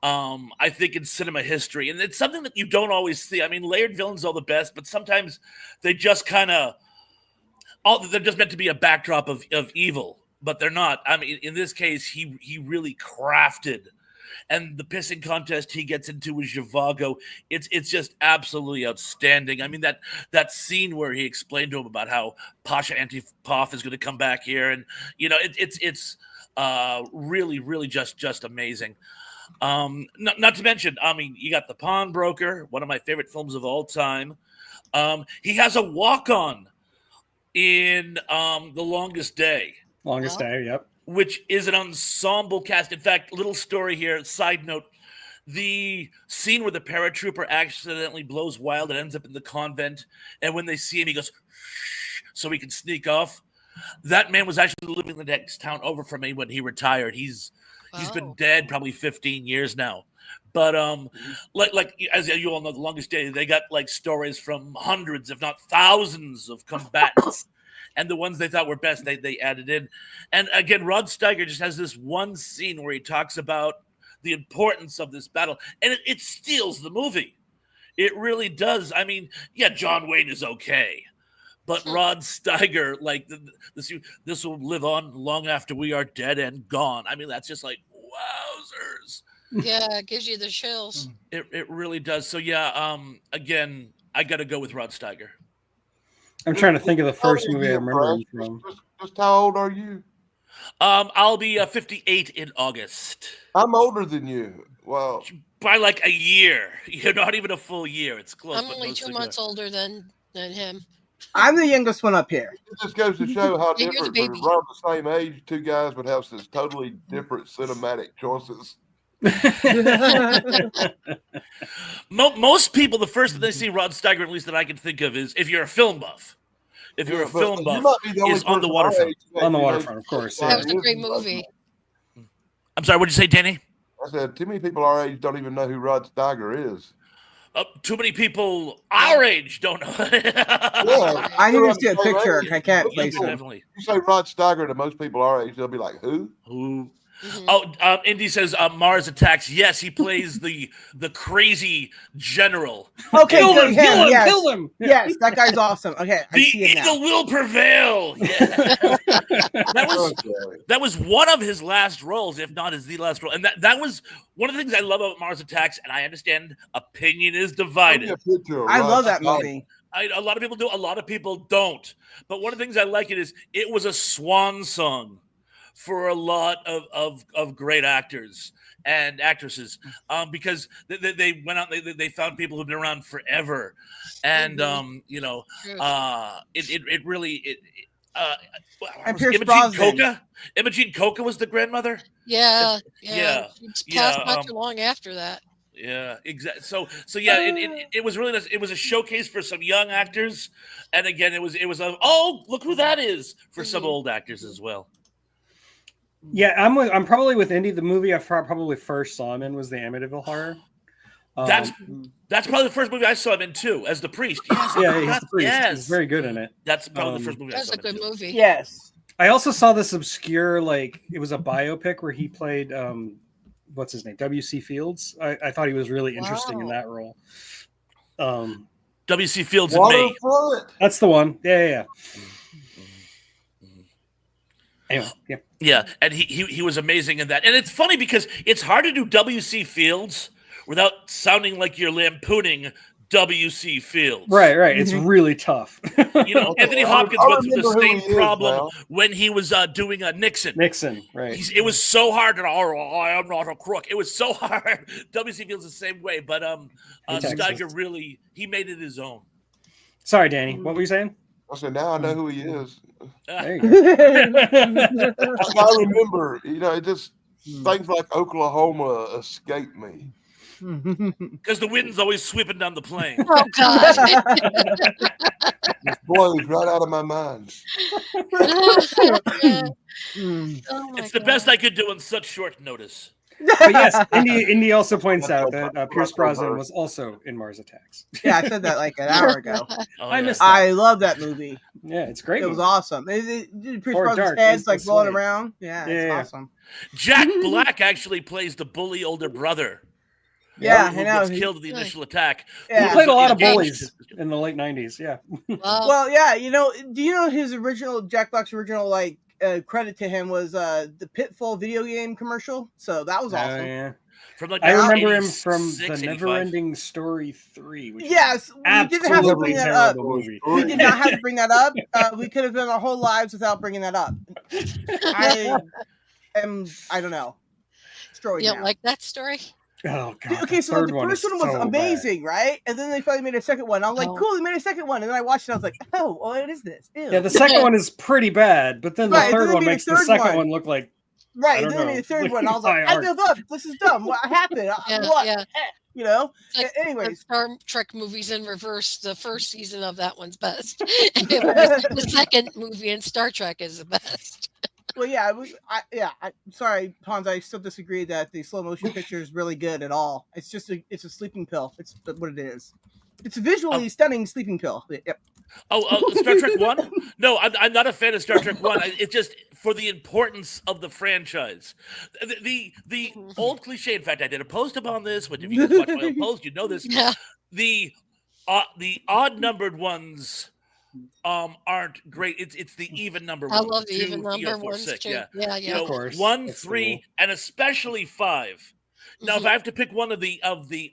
I think, in cinema history, and it's something that you don't always see. I mean, layered villains are the best, but sometimes they just kind of they're just meant to be a backdrop of evil, but they're not. I mean, in this case, he really crafted. And the pissing contest he gets into with Zhivago, it's just absolutely outstanding. I mean, that scene where he explained to him about how Pasha Antipov is going to come back here, and it's really, really just amazing. Not to mention, I mean, you got The Pawnbroker, one of my favorite films of all time. He has a walk-on in The Longest Day. Longest Day, yep. Which is an ensemble cast. In fact, little story here, side note, the scene where the paratrooper accidentally blows wild and ends up in the convent, and when they see him, he goes, shh, so he can sneak off. That man was actually living in the next town over from me when he retired. He's been dead probably 15 years now. But like as you all know, The Longest Day, they got like stories from hundreds, if not thousands, of combatants. And the ones they thought were best, they added in. And again, Rod Steiger just has this one scene where he talks about the importance of this battle. And it steals the movie. It really does. I mean, yeah, John Wayne is okay. But Rod Steiger, like, this will live on long after we are dead and gone. I mean, that's just like, wowzers. Yeah, it gives you the chills. It really does. So, yeah, again, I got to go with Rod Steiger. I'm trying to think of the first movie I remember him from. Just how old are you? I'll be 58 in August. I'm older than you. Well, by like a year. You're not even a full year. It's close. I'm only 2 months older than him. I'm the youngest one up here. It just goes to show how different. But around the same age, two guys would have such totally different cinematic choices. Most people, the first thing they see Rod Steiger, at least that I can think of, is if you're a film buff. If you're a film buff, is On the Waterfront. On the Waterfront, of course. That was a great movie. I'm sorry, what'd you say, Danny? I said, too many people our age don't even know who Rod Steiger is. Too many people our age don't know. Yeah, I need to see a picture. I can't place it. Definitely. You say Rod Steiger to most people our age, they'll be like, who? Who? Mm-hmm. Oh, Indy says Mars Attacks. Yes, he plays the crazy general. Okay, kill him, yes. kill him. Yes, that guy's awesome. Okay, the eagle will prevail. Yeah. that was one of his last roles, if not the last role. And that was one of the things I love about Mars Attacks. And I understand opinion is divided. I love that movie. A lot of people do. A lot of people don't. But one of the things I like it was a swan song for a lot of great actors and actresses, because they went out, they found people who've been around forever, and it really Imogene Coca was the grandmother. Yeah. She passed not too long after that. Yeah, exactly. So yeah, it was really nice. It was a showcase for some young actors, and again, it was look who that is for some old actors as well. Yeah, I'm probably with Indy. The movie I probably first saw him in was the Amityville Horror. That's probably the first movie I saw him in too, as the priest. Yes, he's the priest. Yes. He's very good in it. That's probably the first movie I saw him in. That's a good movie. Yes. I also saw this obscure, it was a biopic where he played, what's his name? W.C. Fields. I thought he was really interesting in that role. W.C. Fields and me. That's the one. Yeah. Anyway, yeah, and he was amazing in that. And it's funny because it's hard to do W.C. Fields without sounding like you're lampooning W.C. Fields. Right. It's really tough. Anthony Hopkins went through the same problem when he was doing Nixon. Nixon, right. It was so hard. I am not a crook. It was so hard. W.C. Fields the same way, but Steiger really, he made it his own. Sorry, Danny. What were you saying? I said, now I know who he is. There you go. I remember, it just things like Oklahoma escape me. Because the wind's always sweeping down the plain. Oh God! It blows right out of my mind. It's the best I could do in such short notice. But yes, Indy also points out that Pierce Brosnan was also in Mars Attacks. Yeah, I said that like an hour ago. I missed that. I love that movie. Yeah, it's great. It was awesome. Pierce Brosnan's head's like rolling around. Yeah, it's awesome. Jack Black actually plays the bully older brother. Yeah, who gets killed in the initial attack. Yeah. He played a lot of bullies in the late 90s. Yeah. Well, yeah, do you know his original, Jack Black's original, like, credit to him was the Pitfall video game commercial? So that was awesome. Yeah. From like I remember him from the Never-Ending Story 3. Which yes, we didn't have to bring that up. Movie. We did not have to bring that up. We could have done our whole lives without bringing that up. I don't know. Destroyed You now. don't like that story? Oh god. Okay, so the first one was amazing, right? And then they finally made a second one. I was like, cool, they made a second one. And then I watched it, I was like, oh, what is this? Ew. Yeah, the second one is pretty bad, but then the third one makes the second one look like right. Then they made the third one. I was like, I give up. This is dumb. What happened? What? Yeah. You know? Like anyways. Star Trek movies in reverse. The first season of that one's best. The second movie in Star Trek is the best. Well, yeah, I'm sorry, Hans. I still disagree that the slow motion picture is really good at all. It's just it's a sleeping pill. It's what it is. It's a visually stunning sleeping pill. Yep. Star Trek 1? No, I'm not a fan of Star Trek 1. It's just for the importance of the franchise. The old cliche, in fact, I did a post about this, but if you watch my old post, you know this. Yeah. The odd-numbered ones aren't great. It's the even number ones. I love the even number ones too. Yeah. Of course. 1, 3, and especially 5. Now, if I have to pick one of the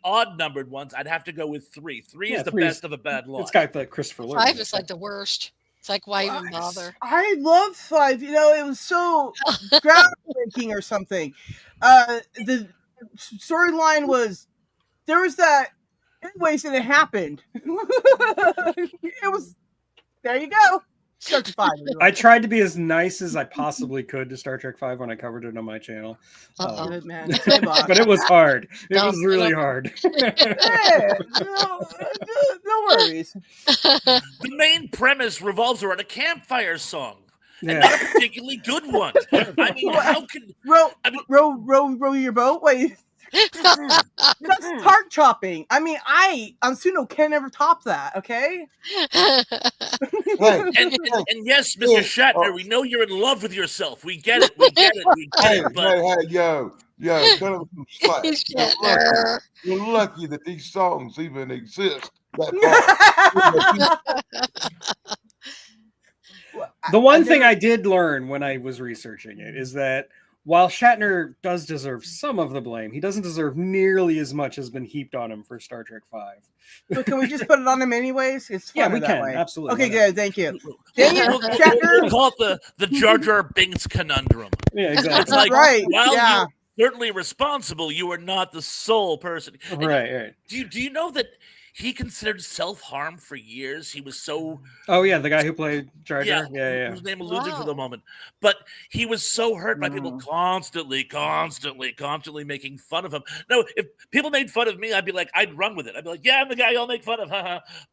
odd numbered ones, I'd have to go with 3. 3 is the best of a bad lot. It's got the Christopher Lloyd. 5 is like the worst. It's like, why even bother? I love 5. It was so groundbreaking or something. The storyline was there was that. Anyways, and it happened. It was. There you go. Star Trek 5. I tried to be as nice as I possibly could to Star Trek 5 when I covered it on my channel. Good man. But it was hard. It was really hard. Hey, no worries. The main premise revolves around a campfire song. Yeah. And not a particularly good one. I mean, how can row your boat? Wait. That's heart chopping. I mean, Ansuno can never top that, okay? And yes, Mr. Shatner, we know you're in love with yourself. We get it. Hey, yo, cut him some slack. You're lucky that these songs even exist. The one thing I did learn when I was researching it is that while Shatner does deserve some of the blame, he doesn't deserve nearly as much has been heaped on him for Star Trek 5. So can we just put it on him anyways? It's we that can. way. Absolutely. Okay, good. Thank you. We'll call it the Jar Jar Binks conundrum. Yeah, exactly. It's like, right. while you're certainly responsible, you are not the sole person. Right. Do you know that he considered self-harm for years? He was so... Oh, yeah, the guy who played Jar Jar? Yeah. Whose name eludes me for the moment. But he was so hurt by people constantly making fun of him. No, if people made fun of me, I'd run with it. I'd be like, yeah, I'm the guy y'all make fun of.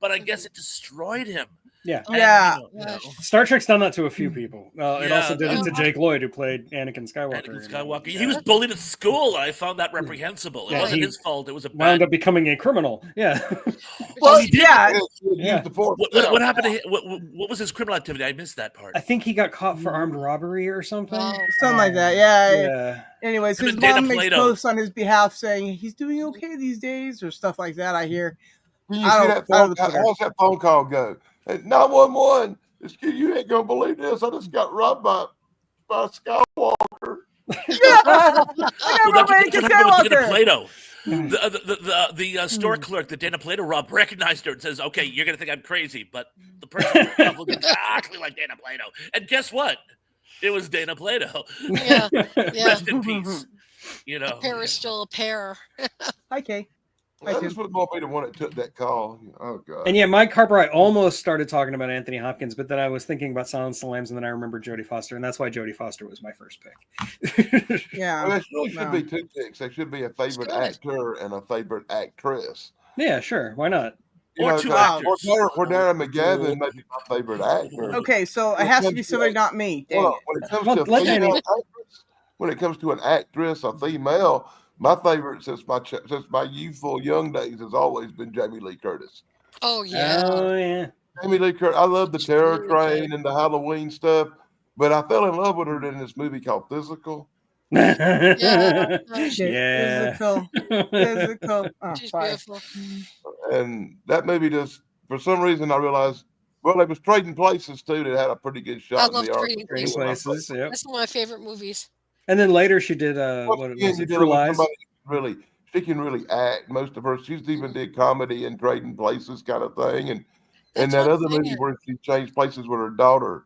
But I guess it destroyed him. Yeah. And, Star Trek's done that to a few people. It also did it to Jake Lloyd, who played Anakin Skywalker. He was bullied at school, and I found that reprehensible. It wasn't his fault. It was wound up becoming a criminal. Yeah. Well, he did. Yeah. What happened to him? What was his criminal activity? I missed that part. I think he got caught for armed robbery or something. Something like that. Yeah. Anyways, his mom makes posts on his behalf saying he's doing okay these days or stuff like that. I hear. How does that phone call go? Hey, 911. You ain't gonna believe this. I just got robbed by Skywalker. Dana Plato. The store clerk that Dana Plato robbed recognized her and says, "Okay, you're gonna think I'm crazy, but the person looks exactly like Dana Plato." And guess what? It was Dana Plato. Yeah. Rest in peace. A pair is still a pair. Hi, Kay. I just would want to be the one that took that call. Oh God. And yeah, Mike Harper, I almost started talking about Anthony Hopkins, but then I was thinking about Silence of the Lambs, and then I remembered Jodie Foster, and that's why Jodie Foster was my first pick. Yeah. Well, there really should be two picks. There should be a favorite actor and a favorite actress. Yeah, sure. Why not? Or two actors. For Darren McGavin, maybe my favorite actor. Okay, so it has to be somebody not me. Well, when it comes to a female actress, when it comes to an actress, a female, my favorite since my youthful young days has always been Jamie Lee Curtis. Oh yeah. Oh yeah. Jamie Lee Curtis. I love the Terror Train and the Halloween stuff, but I fell in love with her in this movie called Physical. Yeah. Physical. Oh, She's beautiful. And that movie just, for some reason, I realized, well, it was Trading Places too that had a pretty good shot. I in love the Trading Places. Yep. That's one of my favorite movies. And then later she did what was it? True Lies. She can really act. Most of her, she's even did comedy and Trading Places kind of thing, and that other movie where she changed places with her daughter.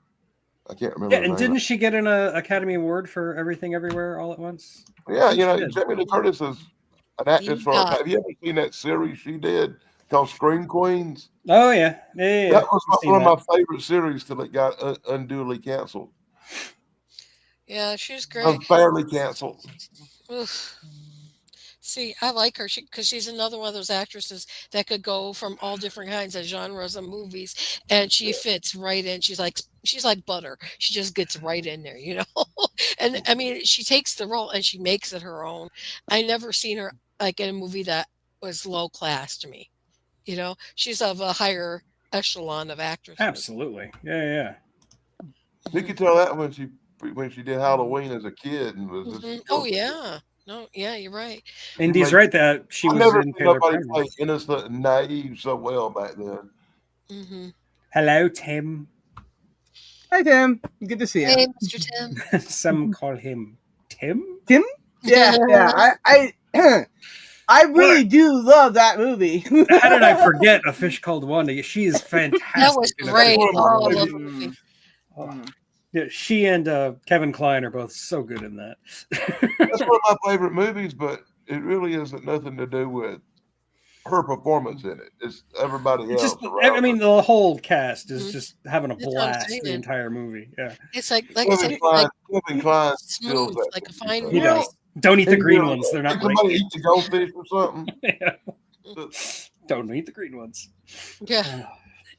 I can't remember. Yeah, and didn't she get an Academy Award for Everything Everywhere All at Once? Yeah, Jamie Lee Curtis is an actress. Have you ever seen that series she did called Scream Queens? Oh yeah. That was one of my favorite series till it got unduly canceled. Yeah, she's great. Unfairly canceled. Oof. See, I like her because she's another one of those actresses that could go from all different kinds of genres of movies, and she fits right in. She's like butter. She just gets right in there, And I mean, she takes the role and she makes it her own. I never seen her like in a movie that was low class to me. She's of a higher echelon of actresses. Absolutely, yeah. You could tell that when she did Halloween as a kid and was. Mm-hmm. Oh yeah. No, yeah, you're right. Indy's right that she was never in seen Taylor nobody Prentice. play innocent and naive so well back then. Mm-hmm. Hello, Tim. Hi, Tim. Good to see you. Hey, Mr. Tim. Some call him Tim. Tim? Yeah. I really do love that movie. How did I forget A Fish Called Wanda? She is fantastic. That was great. Oh, I love the movie. Yeah, she and Kevin Kline are both so good in that. That's one of my favorite movies, but it really isn't nothing to do with her performance in it. It's everybody else. Just, I mean, the whole cast is just having a blast the entire movie. Yeah, it's like Kevin Kline smooth, like a fine. He does. Don't eat the green ones; they're not great. Somebody eat the goldfish or something. Yeah. Don't eat the green ones. Yeah.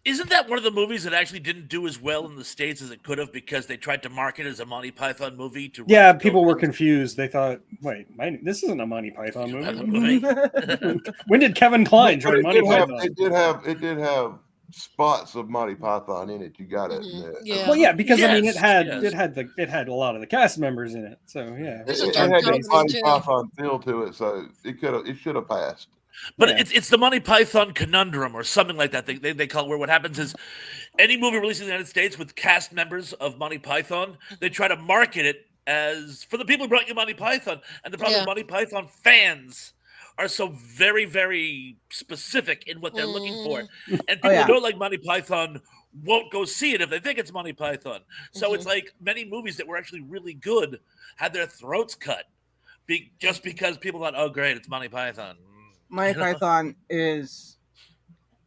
Isn't that one of the movies that actually didn't do as well in the States as it could have because they tried to market it as a Monty Python movie? Yeah, people were confused. They thought, wait, this isn't a Monty Python movie. When did Kevin Kline join Monty Python? It did have spots of Monty Python in it. You got it. Yeah. Well, yeah, because I mean, it had a lot of the cast members in it. So yeah, it had a Monty Python feel to it. So it should have passed. But it's the Monty Python conundrum or something like that. They call it, where what happens is any movie released in the United States with cast members of Monty Python, they try to market it as for the people who brought you Monty Python. And the problem is Monty Python fans are so very, very specific in what they're looking for. And people who don't like Monty Python won't go see it if they think it's Monty Python. So it's like many movies that were actually really good had their throats cut just because people thought, oh, great, it's Monty Python. Monty Python is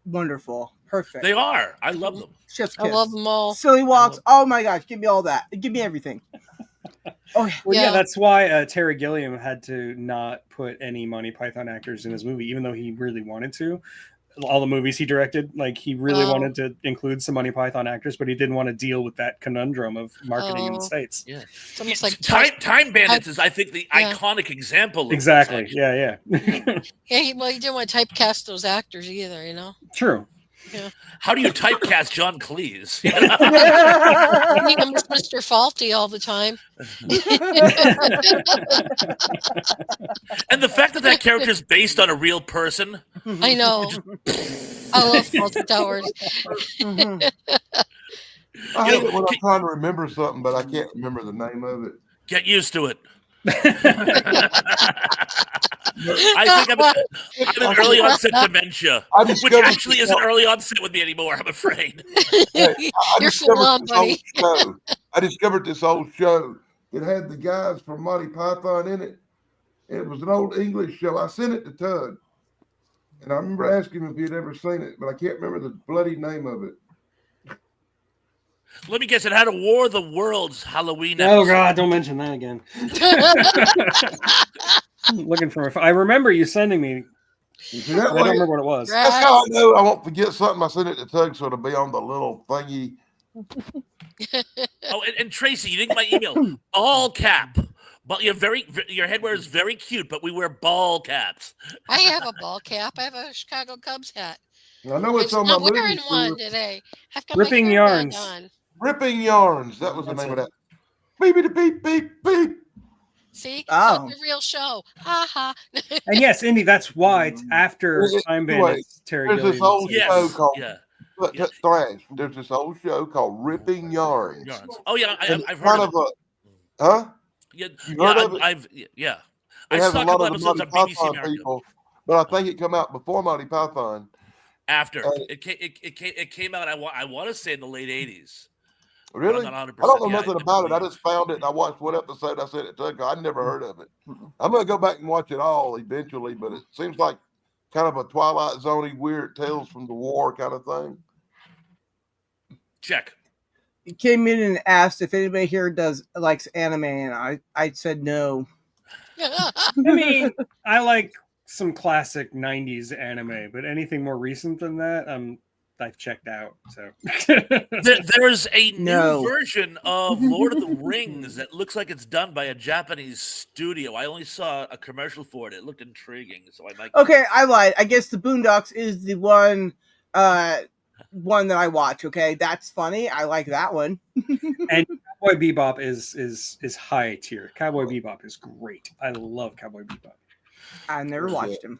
wonderful. Perfect. They are. I love them. Chef's kiss. I love them all. Silly Walks. Oh my gosh. Give me all that. Give me everything. Well, yeah, that's why Terry Gilliam had to not put any Monty Python actors in his movie, even though he really wanted to. All the movies he directed, like he really wanted to include some Monty Python actors, but he didn't want to deal with that conundrum of marketing in the States. Yeah, it's almost like Time Bandits is, I think, the iconic example. Of exactly. This, yeah. Yeah. He didn't want to typecast those actors either. True. Yeah. How do you typecast John Cleese? He was Mr. Faulty all the time. And the fact that character is based on a real person. I know. I love Faulty Towers. I hate it when I'm trying to remember something, but I can't remember the name of it. Get used to it. I think I'm an early onset dementia, which actually isn't early onset with me anymore, I'm afraid. You're full on, buddy. I discovered this old show. It had the guys from Monty Python in it. It was an old English show. I sent it to Tug. And I remember asking him if he'd ever seen it, but I can't remember the bloody name of it. Let me guess, it had a War of the Worlds Halloween episode. Oh, episode. God, don't mention that again. Looking for I remember you sending me. I don't remember what it was. That's how I know I won't forget something. I sent it to Tug, so it'll be on the little thingy. Oh, and Tracy, you didn't get my email. Ball cap. But your headwear is very cute, but we wear ball caps. I have a ball cap. I have a Chicago Cubs hat. I know it's on my movie. I'm wearing one today. I've got Ripping Yarns. On. Ripping Yarns. That was the name of that. Beep, beep, beep, beep. See? Oh. It's a real show. Ha ha. And yes, Indy, that's why it's after Time Bandits. Terry There's this old show called Thrash. There's this old show called Ripping Yarns. Oh, yeah. I've heard of it. Huh? Yeah, you heard of it? I saw a couple episodes on BBC America. People, but I think it came out before Monty Python. After it came out, I want to say in the late 80s. Really? I don't know nothing about it. I just found it and I watched one episode. I said it took. I'd never heard of it. I'm gonna go back and watch it all eventually, but it seems like kind of a Twilight Zone-y, weird Tales from the War kind of thing. Check. He came in and asked if anybody here likes anime, and I said no. I mean, I like some classic 90s anime, but anything more recent than that, I've checked out. So there's a new version of Lord of the Rings that looks like it's done by a Japanese studio. I only saw a commercial for it. It looked intriguing, so I might. Okay, I lied. I guess the Boondocks is the one that I watch. Okay, that's funny. I like that one. And Cowboy Bebop is high tier. Cowboy Bebop is great. I love Cowboy Bebop. I never watched him.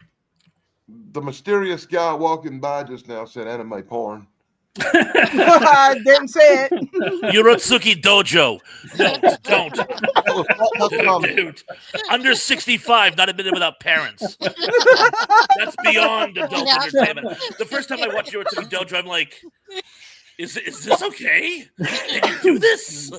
The mysterious guy walking by just now said anime porn. I didn't say it. Yorotsuki Dojo. No, don't. Dude, under 65, not admitted without parents. That's beyond adult entertainment. The first time I watched Yorotsuki Dojo, I'm like, is this okay? Can you do this?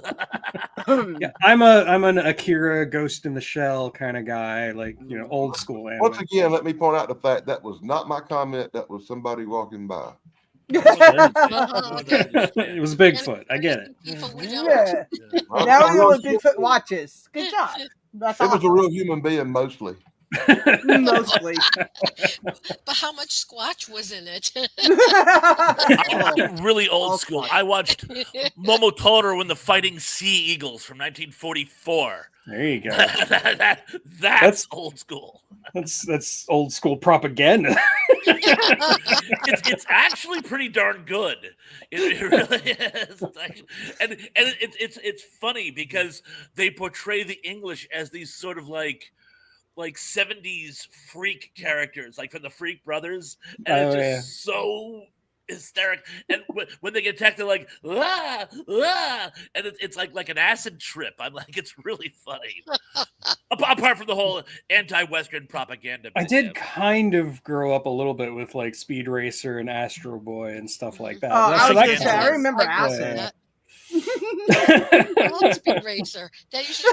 Yeah, I'm an Akira Ghost in the Shell kind of guy, like, old school anime. Once again, let me point out the fact that was not my comment. That was somebody walking by. It was Bigfoot. I get it. Yeah. Now we know what Bigfoot watches. Good job. That's awesome. It was a real human being mostly. Mostly. But how much Squatch was in it? I'm really old school. I watched Momotaro and the Fighting Sea Eagles from 1944. There you go. That's old school. That's old school propaganda. It's actually pretty darn good. It really is. And it's funny because they portray the English as these sort of like 70s freak characters, like from the Freak Brothers, and it's just so hysteric. And when they get attacked, they're like, ah, ah, and it's like an acid trip. I'm like, it's really funny. Apart from the whole anti-Western propaganda. I did kind of grow up a little bit with like Speed Racer and Astro Boy and stuff like that. I remember acid. I love Speed Racer. That used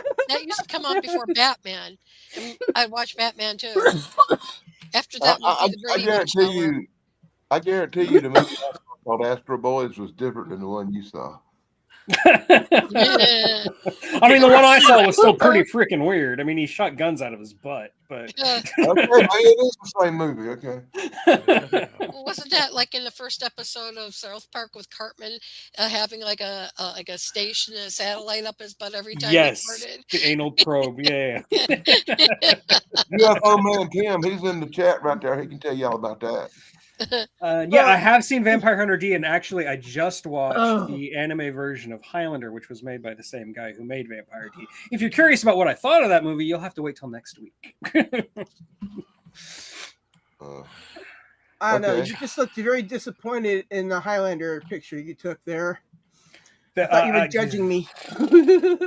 to come on before Batman. And I'd watch Batman too. After that, I guarantee you, the movie called Astro Boys was different than the one you saw. I mean, the one I saw was still pretty freaking weird. I mean, he shot guns out of his butt, but okay, it is the same movie. Okay. Wasn't that like in the first episode of South Park with Cartman having like a station, a satellite up his butt every time? Yes, the anal probe. Yeah. UFO Man Tim, he's in the chat right there. He can tell you all about that. I have seen Vampire Hunter D, and actually I just watched the anime version of Highlander, which was made by the same guy who made Vampire D. If you're curious about what I thought of that movie, you'll have to wait till next week. I don't know. You just looked very disappointed in the Highlander picture you took there. I thought you were judging me.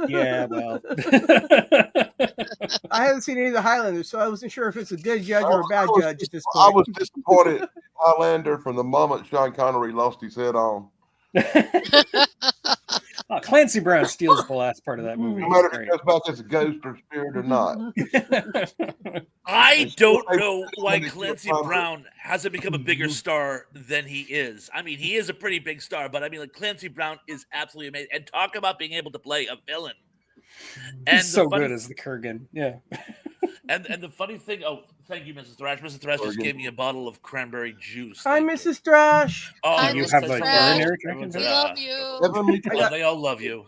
Yeah, well. I haven't seen any of the Highlanders, so I wasn't sure if it's a good judge or a bad judge at this point. I was disappointed in Highlander from the moment Sean Connery lost his head on. Clancy Brown steals the last part of that movie. No matter if it goes back as a ghost or spirit or not. I don't know why Clancy Brown hasn't become a bigger star than he is. I mean, he is a pretty big star, but I mean, like Clancy Brown is absolutely amazing. And talk about being able to play a villain. And He's so good as the Kurgan. Yeah. And the funny thing, thank you, Mrs. Thrash. Mrs. Thrash just gave me a bottle of cranberry juice. Hi, Mrs. Thrash. Hi, you Mrs. have like Thrash. urinary We love you. They all love you.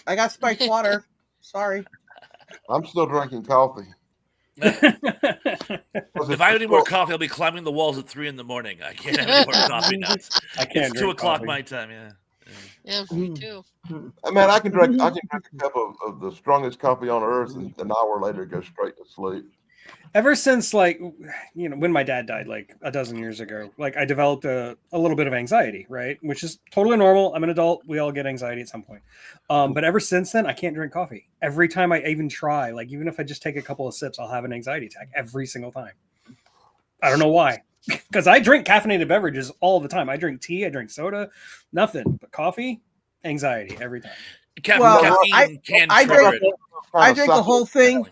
I got spiked water. Sorry. I'm still drinking coffee. If I have any more coffee, I'll be climbing the walls at 3 a.m. I can't have any more coffee now. I can't. It's 2:00 my time. Yeah, me too. I mean, I can drink a cup of the strongest coffee on earth, and an hour later go straight to sleep. Ever since, like, when my dad died, like a dozen years ago, like I developed a little bit of anxiety, right? Which is totally normal. I'm an adult. We all get anxiety at some point. But ever since then, I can't drink coffee. Every time I even try, like even if I just take a couple of sips, I'll have an anxiety attack every single time. I don't know why. Because I drink caffeinated beverages all the time. I drink tea, I drink soda, nothing but coffee, anxiety every time. Caffeine can trigger it. I drink a whole thing.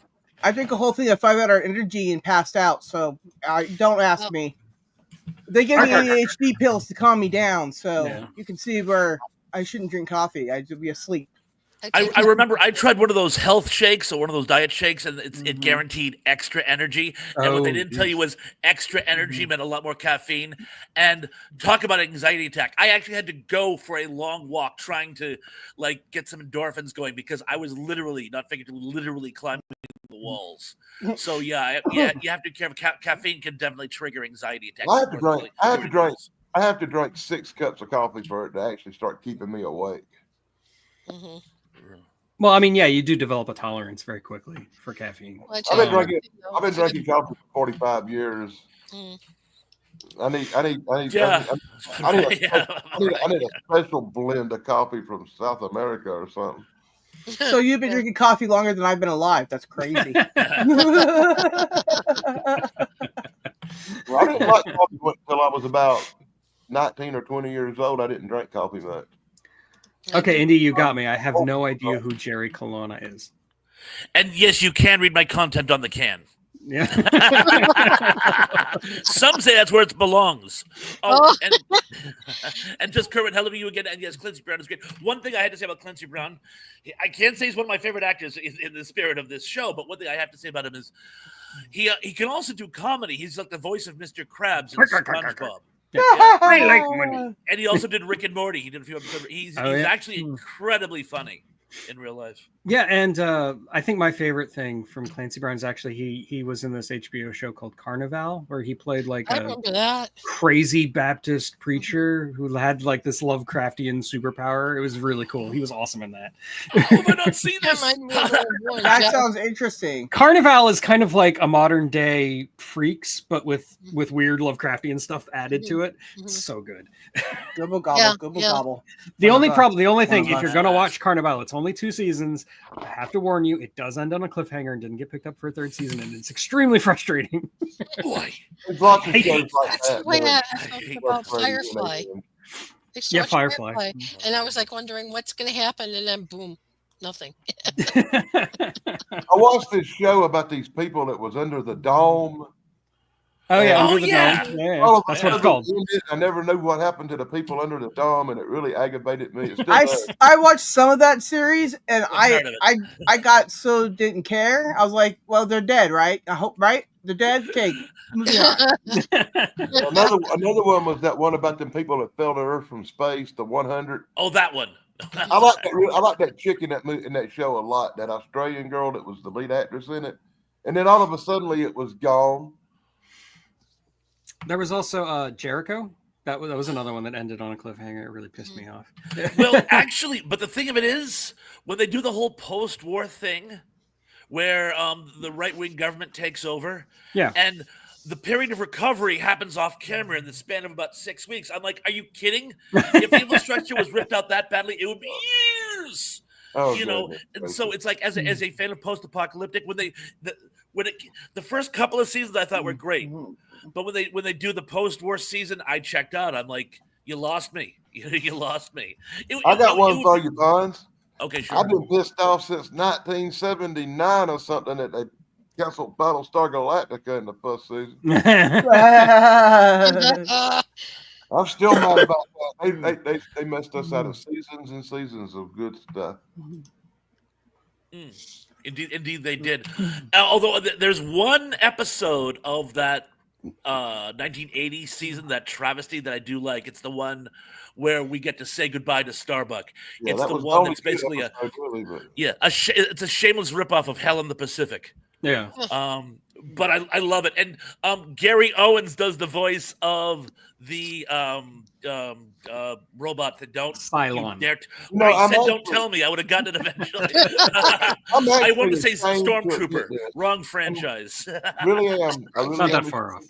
I drink a whole thing of 5-hour energy and passed out. So don't ask me. They give me ADHD pills to calm me down. So you can see where I shouldn't drink coffee. I should be asleep. I remember I tried one of those health shakes or one of those diet shakes, and it guaranteed extra energy. And what they didn't tell you was extra energy meant a lot more caffeine. And talk about anxiety attack. I actually had to go for a long walk trying to like get some endorphins going because I was literally, not figuratively, literally climbing the walls. So yeah, you have to be careful. Caffeine can definitely trigger anxiety attacks. I have to drink 6 cups of coffee for it to actually start keeping me awake. Mm-hmm. Well, I mean, yeah, you do develop a tolerance very quickly for caffeine. I've been drinking coffee for 45 years. I need a special blend of coffee from South America or something. So you've been drinking coffee longer than I've been alive. That's crazy. Well, I didn't like coffee until I was about 19 or 20 years old. I didn't drink coffee much. Okay, Indy, you got me. I have no idea who Jerry Colonna is. And yes, you can read my content on the can. Yeah. Some say that's where it belongs. And just Kermit, hello to you again. And yes, Clancy Brown is great. One thing I had to say about Clancy Brown, I can't say he's one of my favorite actors in the spirit of this show, but one thing I have to say about him is he can also do comedy. He's like the voice of Mr. Krabs in SpongeBob. Yeah. I like money. And he also did Rick and Morty. He did a few episodes. He's actually incredibly funny in real life. Yeah, and I think my favorite thing from Clancy Brown is actually he was in this HBO show called Carnival, where he played like a crazy Baptist preacher who had like this Lovecraftian superpower. It was really cool. He was awesome in that. Have I not seen this? That sounds interesting. Carnival is kind of like a modern day Freaks, but with weird Lovecraftian stuff added to it. It's so good. Gobble gobble, gobble. The only thing, if you're gonna watch Carnival, it's only 2 seasons. I have to warn you, it does end on a cliffhanger and didn't get picked up for a 3rd season, and it's extremely frustrating. Boy, there's lots of shows that's the way I talked about Firefly. Yeah, Firefly. And I was like wondering what's going to happen, and then boom, nothing. I watched this show about these people that was under the dome. Oh yeah, under the dome. Yeah. That's what it's called. I never knew what happened to the people under the dome, and it really aggravated me. I watched some of that series, and I got so didn't care. I was like, well, they're dead, right? I hope, right? They're dead. Okay, moving on. Another one was that one about them people that fell to Earth from space, the 100. Oh, that one. I like that chick in that show a lot. That Australian girl that was the lead actress in it, and then all of a sudden it was gone. There was also Jericho. That was another one that ended on a cliffhanger. It really pissed me off. Well, actually, but the thing of it is, when they do the whole post-war thing, where the right-wing government takes over, and the period of recovery happens off camera in the span of about 6 weeks. I'm like, are you kidding? If the infrastructure was ripped out that badly, it would be years. And so it's like as a fan of post-apocalyptic, the first couple of seasons I thought were great, but when they do the post-war season, I checked out. I'm like, you lost me. You lost me. I got one for you, Bonds. Okay, sure. I've been pissed off since 1979 or something that they canceled Battlestar Galactica in the first season. I'm still mad about that. They messed us out of seasons and seasons of good stuff. Indeed, they did. Although there's one episode of that 1980 season, that travesty, that I do like. It's the one where we get to say goodbye to Starbuck. Yeah, it's the one that's basically it's a shameless ripoff of Hell in the Pacific. Yeah. But I love it. And Gary Owens does the voice of the robot that don't Cylon. Don't tell me. I would have gotten it eventually. I want to say Stormtrooper. Wrong franchise. Really am. Not that far off.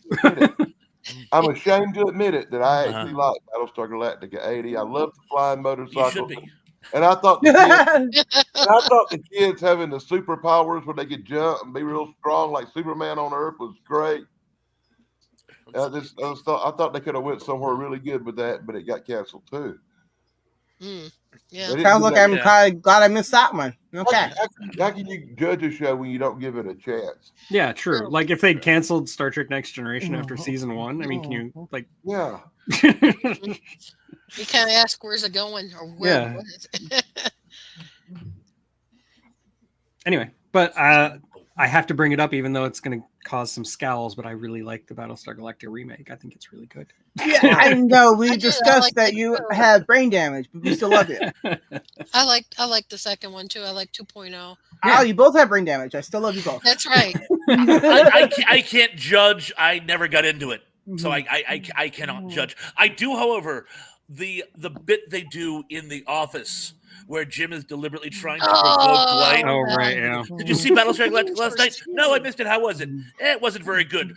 I'm ashamed to admit it that I actually like Battlestar Galactica 80. I love the flying motorcycle. You should be. And I thought the kids having the superpowers where they could jump and be real strong like Superman on Earth was great. I thought they could have went somewhere really good with that, but it got canceled too. Yeah. Sounds like I'm kind of glad I missed that one. Okay. How can you judge a show when you don't give it a chance? Yeah, true. Like if they'd canceled Star Trek Next Generation after season 1, I mean, can you like? Yeah. You kind of ask, where's it going, or where? Yeah. What is it? Anyway, but I have to bring it up, even though it's going to cause some scowls. But I really like the Battlestar Galactica remake. I think it's really good. Yeah, I know we discussed that you had brain damage, but we still love it. I like the second one too. I like 2.0. Oh, you both have brain damage. I still love you both. That's right. I can't judge. I never got into it, so I cannot judge. I do, however, the bit they do in The Office where Jim is deliberately trying to provoke Dwight. Oh, right, yeah. Did you see Battlestar Galactica last night? No, I missed it. How was it? It wasn't very good.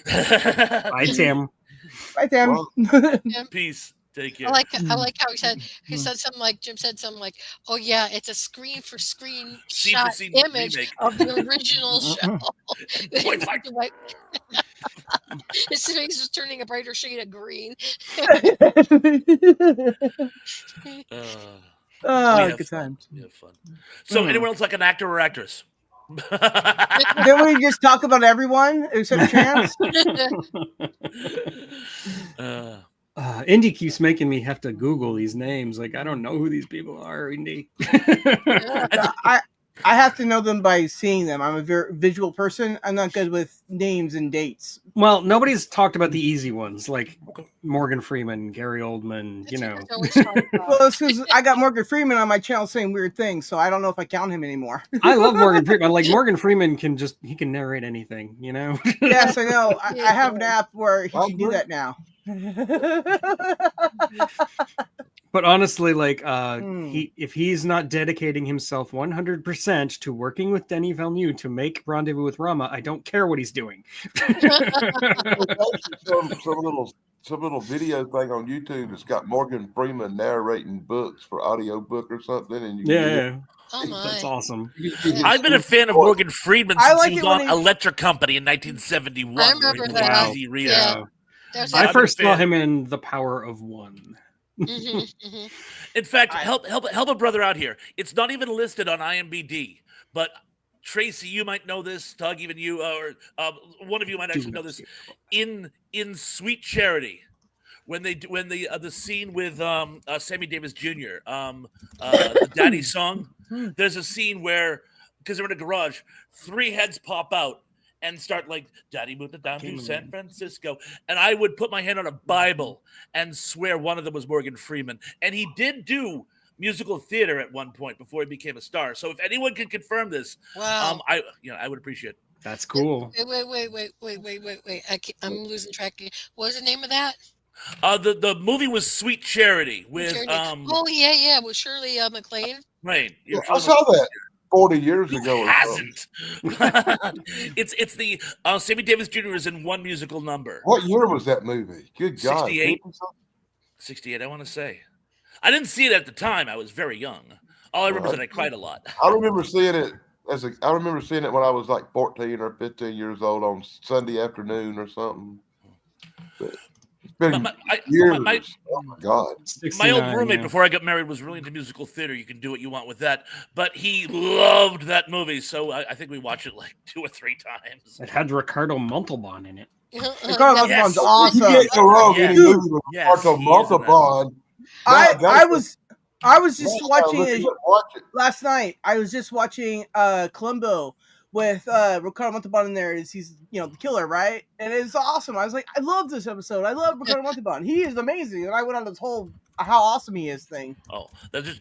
Bye, Tim. Bye, Tim. Peace. Take care. I like how he said something like, Jim said something like, oh yeah, it's a screen for screen shot image of the original show. His face was turning a brighter shade of green. Good times. We have fun. So anyone else like an actor or actress? Then we just talk about everyone except Chance. Indy keeps making me have to Google these names. Like, I don't know who these people are, Indy. I have to know them by seeing them. I'm a very visual person. I'm not good with names and dates. Well, nobody's talked about the easy ones, like Morgan Freeman, Gary Oldman, you know. Well, it's because I got Morgan Freeman on my channel saying weird things, so I don't know if I count him anymore. I love Morgan Freeman. Like, Morgan Freeman can narrate anything, you know? Yes, I know. I have an app where he can do that now. But honestly, like, if he's not dedicating himself 100% to working with Denis Villeneuve to make Rendezvous with Rama, I don't care what he's doing. some little video thing on YouTube that's got Morgan Freeman narrating books for audiobook or something, and Oh my. That's awesome. I've been a fan of Morgan Freeman since like he was on Electric Company in 1971. I remember that. Wow. Yeah. I first saw him in The Power of One. In fact, help a brother out here. It's not even listed on IMDb, but Tracy, you might know this. Doug, even you, or one of you might actually know this. In Sweet Charity, when the scene with Sammy Davis Jr., the Daddy song, there's a scene where, because they're in a garage, 3 heads pop out and start like, Daddy moved it down to San Francisco. And I would put my hand on a Bible and swear one of them was Morgan Freeman. And he did do musical theater at one point before he became a star. So if anyone can confirm this, wow. I would appreciate it. That's cool. Wait. I'm losing track. What was the name of that? The movie was Sweet Charity with with Shirley MacLaine. Right. I saw that 40 years ago. Who hasn't? It's the Sammy Davis Jr. is in one musical number. What year was that movie? Good God. 68. 68, I want to say. I didn't see it at the time. I was very young. All I remember is that I cried a lot. I remember seeing it when I was like 14 or 15 years old on Sunday afternoon or something. But Years. Oh my God. My old roommate before I got married was really into musical theater. You can do what you want with that, but he loved that movie, so I think we watched it like 2 or 3 times. It had Ricardo Montalban in it. Ricardo Montalban's awesome. You can't go wrong with any movie with Ricardo Montalban. I was just watching it last night. I was just watching Columbo with Ricardo Montalban in there. He's the killer, right? And it's awesome. I was like, I love this episode. I love Ricardo Montalban. He is amazing. And I went on this whole how awesome he is thing. Oh,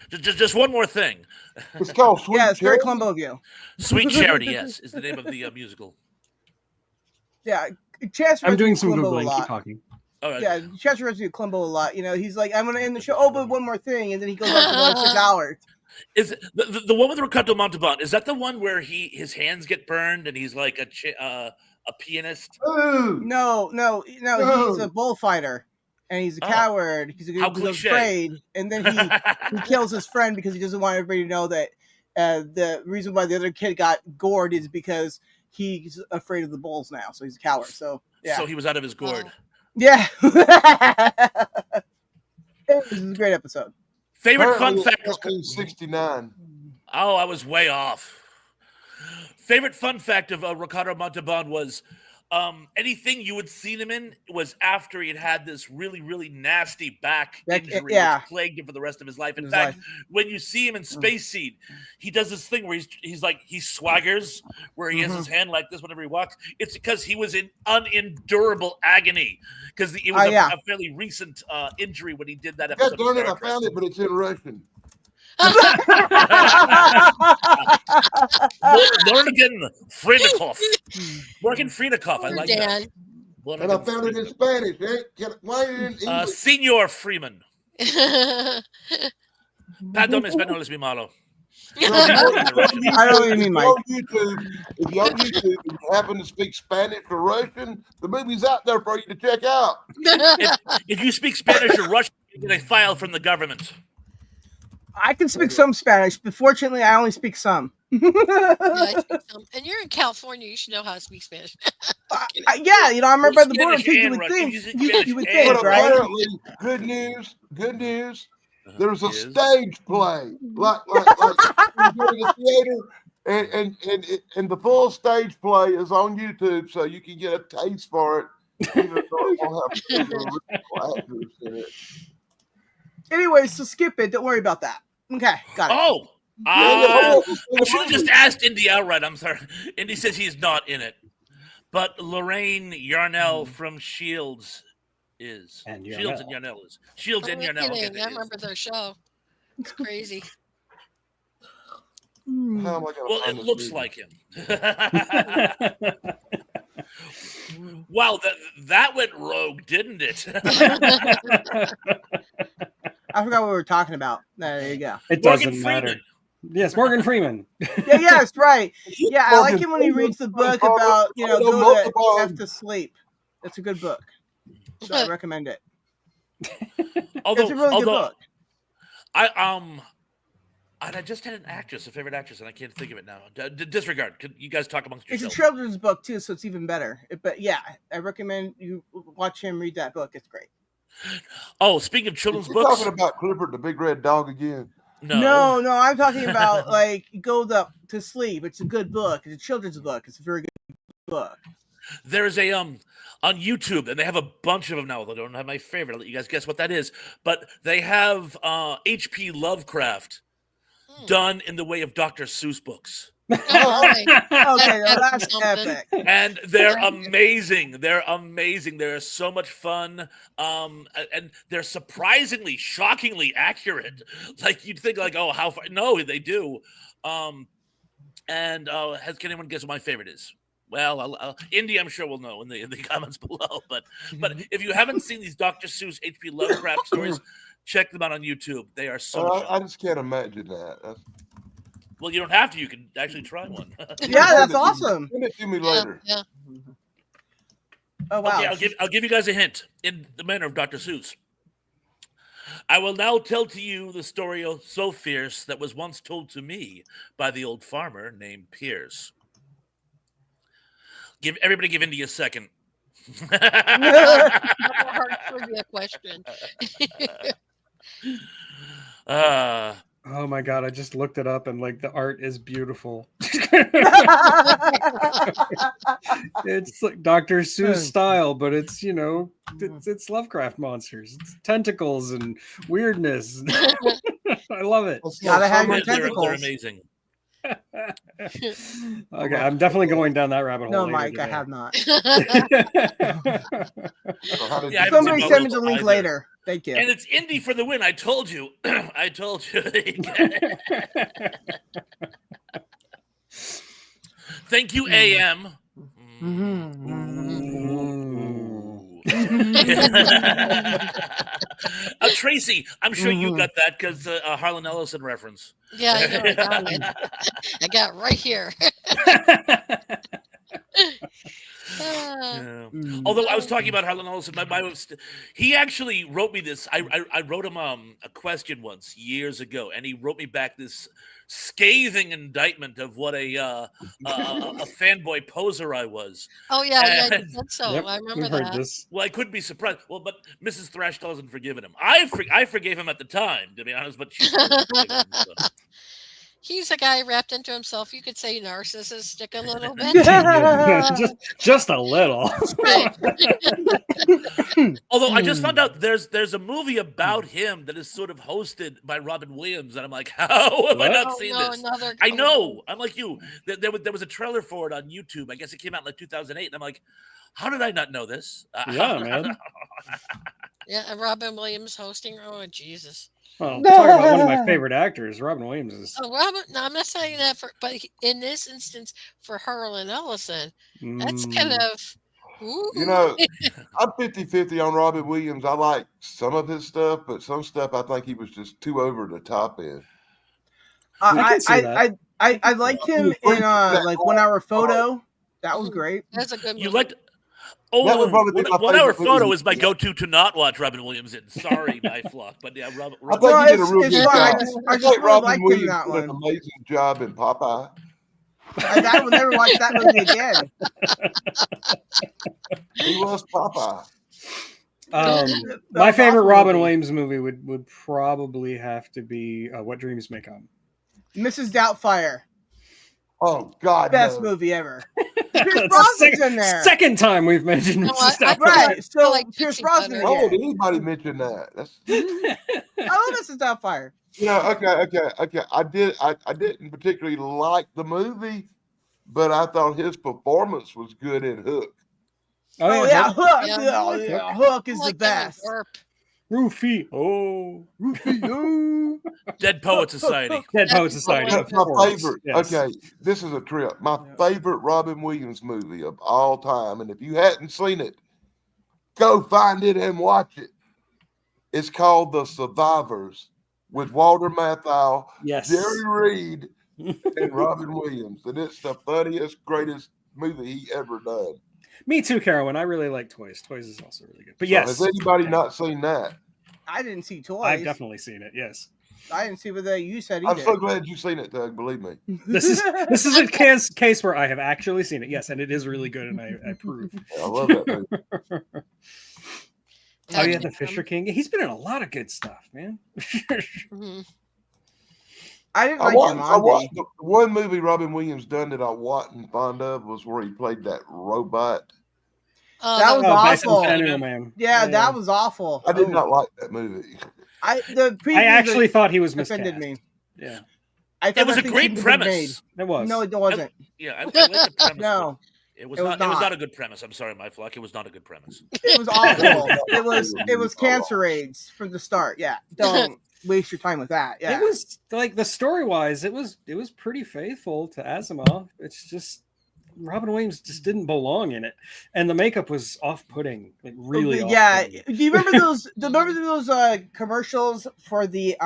just one more thing. It's called Sweet Charity. It's very Columbo of you. Sweet Charity, yes, is the name of the musical. Yeah, I'm doing some Googling. Keep talking. Right. Yeah, Chester Rescue Columbo a lot. He's like, I'm going to end the show. Oh, but one more thing. And then he goes on for like 6 hours. Is the one with Ricardo Montalban? Is that the one where his hands get burned and he's like a pianist? No. He's a bullfighter, and he's a coward. He's afraid, and then he kills his friend because he doesn't want everybody to know that the reason why the other kid got gored is because he's afraid of the bulls now. So he's a coward. So yeah. So he was out of his gourd. Yeah. This is a great episode. Favorite fun fact? 69. Oh, I was way off. Favorite fun fact of Ricardo Montalban was anything you had seen him in was after he had this really, really nasty back injury which plagued him for the rest of his life. In fact, when you see him in Space Seed, he does this thing where he swaggers, where he has his hand like this whenever he walks. It's because he was in unendurable agony because it was a fairly recent injury when he did that episode. God darn it, I found it, but it's in Russian. Morgan Freedakov. Morgan Freedakov. I like that. And I found it in Spanish. Why in English? Senor Freeman. Perdón, español es mi malo. I don't even mean Mike. If you're on YouTube and you happen to speak Spanish or Russian, the movie's out there for you to check out. If you speak Spanish or Russian, you get a file from the government. I can speak some Spanish, but fortunately, I only speak some. Yeah, I speak some. And you're in California, you should know how to speak Spanish. I'm right by the border. You would think, right? Apparently, good news. There's a stage play, like in the theater, and the full stage play is on YouTube, so you can get a taste for it. Even though it won't have original actors in it. Anyway, so skip it. Don't worry about that. Okay, got it. Oh, I should have just asked Indy outright. I'm sorry. Indy says he's not in it, but Lorraine Yarnell from Shields is. And Shields and Yarnell is. Shields and Yarnell. Okay, I remember their show. It's crazy. Well, it looks like him. Wow, that went rogue, didn't it? I forgot what we were talking about. There you go. It doesn't matter. Yes, Morgan Freeman. Yes, right. Yeah, I like him when he reads the book about, go to sleep. That's a good book. So I recommend it. It's a really good book. I just had an actress, a favorite actress, and I can't think of it now. Disregard. Could you guys talk amongst yourselves? It's a children's book, too, so it's even better. But, yeah, I recommend you watch him read that book. It's great. Oh, speaking of children's books. You're talking about Clifford the Big Red Dog again? No, I'm talking about, Go to Sleep. It's a good book. It's a children's book. It's a very good book. There's a, on YouTube, and they have a bunch of them now, although I don't have my favorite. I'll let you guys guess what that is. But they have H.P. Lovecraft done in the way of Dr. Seuss books. Okay, that's epic. And they're amazing. They're so much fun. And they're surprisingly, shockingly accurate. Like you'd think how far? No, they do. Can anyone guess what my favorite is? Well, Indy, I'm sure will know in the comments below. But if you haven't seen these Dr. Seuss H.P. Lovecraft stories, check them out on YouTube. They are so much fun. I just can't imagine that. Well, you don't have to. You can actually try one. Yeah, that's awesome. Send it to me later. Yeah. Oh wow. Okay, I'll give you guys a hint in the manner of Dr. Seuss. I will now tell to you the story so fierce that was once told to me by the old farmer named Pierce. Everybody give Indy a second. Hard trivia question. Oh my god! I just looked it up, and like the art is beautiful. It's like Dr. Seuss style, but it's it's Lovecraft monsters. It's tentacles and weirdness. I love it. Gotta have your tentacles. They're amazing. Okay, I'm definitely going down that rabbit hole. No, Mike, I have not. Yeah, Somebody send me the link later. Thank you. And it's Indy for the win. I told you. I told you. Thank you, AM. Tracy, I'm sure you got that because Harlan Ellison reference. Yeah, I know. I got it. I got it right here. Although I was talking about Harlan Ellison, he actually wrote me this. I wrote him a question once years ago, and he wrote me back this scathing indictment of what a fanboy poser I was. Oh yeah, you said so. Yep, I remember that. This. Well, I couldn't be surprised. Well, but Mrs. Thrash still hasn't forgiven him. I forgave him at the time, to be honest, but she still hasn't forgiven him, so. He's a guy wrapped into himself. You could say narcissistic a little bit. just a little. Although I just found out there's a movie about him that is sort of hosted by Robin Williams, and I'm like, how have I not seen this? I know. I'm like you. There was a trailer for it on YouTube. I guess it came out in like 2008, and I'm like, how did I not know this? Yeah, man. Yeah, and Robin Williams hosting. Oh, Jesus. Well, talking about one of my favorite actors, Robin Williams is. Oh, Robin. No, I'm not saying that but in this instance, for Harlan Ellison, that's kind of. Ooh. I'm 50-50 on Robin Williams. I like some of his stuff, but some stuff I think he was just too over the top in. I liked him in like 1 Hour Photo. That was great. That's a good movie. You liked. Oh, 1 Hour Photo is my go-to to not watch Robin Williams in. Sorry, my flock, but yeah, Robin. I think he did a real good job. I think Robin Williams did an amazing job in Popeye. I will never watch that movie again. He was Popeye. My favorite Robin Williams movie would probably have to be What Dreams May Come. Mrs. Doubtfire. Oh God! Best movie ever. Pierce Brosnan's in there. Second time we've mentioned Mrs. Doubtfire. Right. So like Pierce Brosnan. Oh, did anybody mention that? I love Mrs. Doubtfire. Okay. I didn't particularly like the movie, but I thought his performance was good in Hook. Oh yeah, Hook. Yeah, Hook is the best. Rufio. Dead Poet Society. Dead Poet Society. My favorite. Yes. Okay, this is a trip. My favorite Robin Williams movie of all time, and if you hadn't seen it, go find it and watch it. It's called The Survivors with Walter Matthau, Jerry Reed, and Robin Williams, and it's the funniest, greatest movie he ever done. Me too, Carolyn. I really like Toys. Toys is also really good. But yes, has anybody not seen that? I didn't see Toys. I've definitely seen it. Yes. I didn't see what you said either. I'm so glad you've seen it, Doug. Believe me. This is a case where I have actually seen it. Yes, and it is really good, and I approve. I love that movie. Oh yeah, the Fisher King. He's been in a lot of good stuff, man. I didn't like him. The one movie Robin Williams done that I wasn't fond of was where he played that robot. That was awful. Man. Yeah, that was awful. I did not like that movie. I actually thought he was miscast. Offended me. Yeah. It was a great premise. It was. No, it wasn't. I like the premise. No. It was not a good premise. I'm sorry, my flock. It was not a good premise. It was awful. it was cancer AIDS from the start. Yeah. Don't waste your time with that. Yeah. It was like the story wise, it was pretty faithful to Asimov. It's just Robin Williams just didn't belong in it, and the makeup was off-putting, like really. Yeah, do you remember those? Commercials for the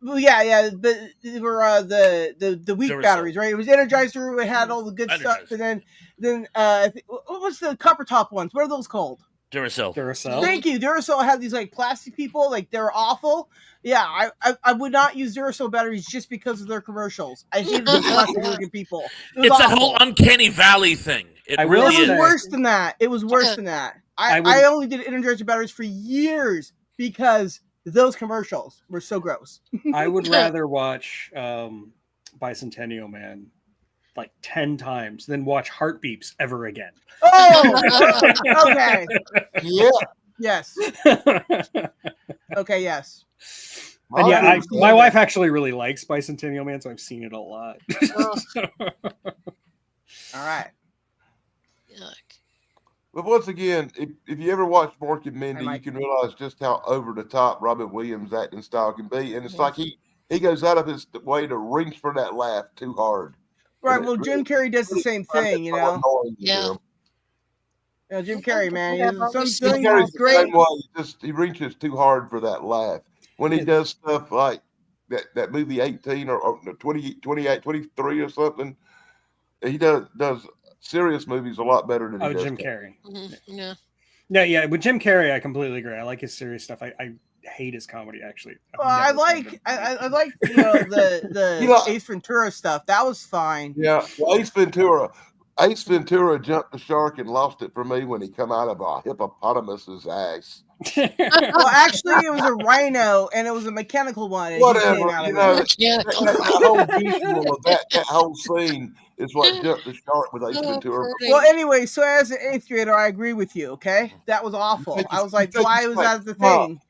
Well, yeah, but they were the weak Duracell. batteries, right? It was Energizer. It had all the good stuff, and then what was the copper top ones? What are those called? Duracell. Thank you. Duracell had these like plastic people, like they're awful. Yeah, I would not use Duracell batteries just because of their commercials. I hated those plastic looking people. It's that whole uncanny valley thing. It It really was is. worse than that. It was worse than that. I only did Energizer batteries for years because those commercials were so gross. I would rather watch Bicentennial Man like 10 times than watch Heartbeeps ever again. Oh, okay. Yeah. Yes. Okay, yes. And yeah, my wife actually really likes Bicentennial Man, so I've seen it a lot. All right. But once again, if you ever watch Mork and Mindy, you can realize just how over the top Robin Williams' acting style can be. And it's like he goes out of his way to reach for that laugh too hard. Right. Well, Jim Carrey does the same thing, you know. Yeah. Yeah, Jim Carrey, man. Jim Carrey's the same way. He reaches too hard for that laugh. When he does stuff like that movie 18 or 20, 28, 23 or something, he does serious movies a lot better than he does. Jim Carrey. Yeah. Yeah. With Jim Carrey, I completely agree. I like his serious stuff. I hate his comedy, actually. Well, I like the Ace Ventura stuff. That was fine. Yeah, well, Ace Ventura jumped the shark and lost it for me when he come out of a hippopotamus's ass. Well, actually, it was a rhino, and it was a mechanical one. And whatever, that whole visual of that whole scene is what jumped the shark with Ace Ventura. Well, anyway, so as an 8th grader, I agree with you. Okay, that was awful. I was like, why was that the thing?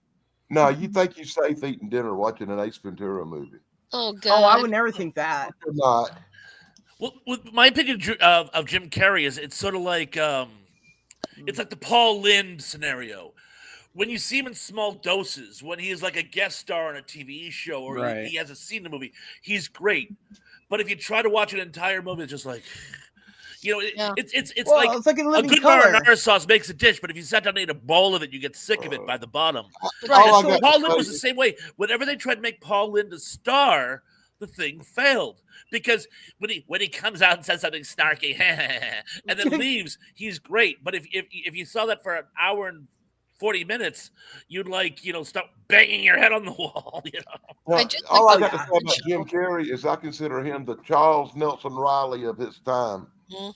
No, you think you're safe eating dinner watching an Ace Ventura movie? Oh God! Oh, I would never think that. You're not. Well, my opinion of Jim Carrey is it's sort of like it's like the Paul Lynde scenario. When you see him in small doses, when he is like a guest star on a TV show or he has a scene in the movie, he's great. But if you try to watch an entire movie, it's just like, it's like a good marinara sauce makes a dish, but if you sat down and ate a bowl of it, you get sick of it by the bottom. Paul Lynde was the same way. Whenever they tried to make Paul Lynde a star, the thing failed because when he comes out and says something snarky and then leaves, he's great. But if you saw that for an hour and 40 minutes, you'd stop banging your head on the wall. Well, all I got to say about Jim Carrey is I consider him the Charles Nelson Riley of his time. For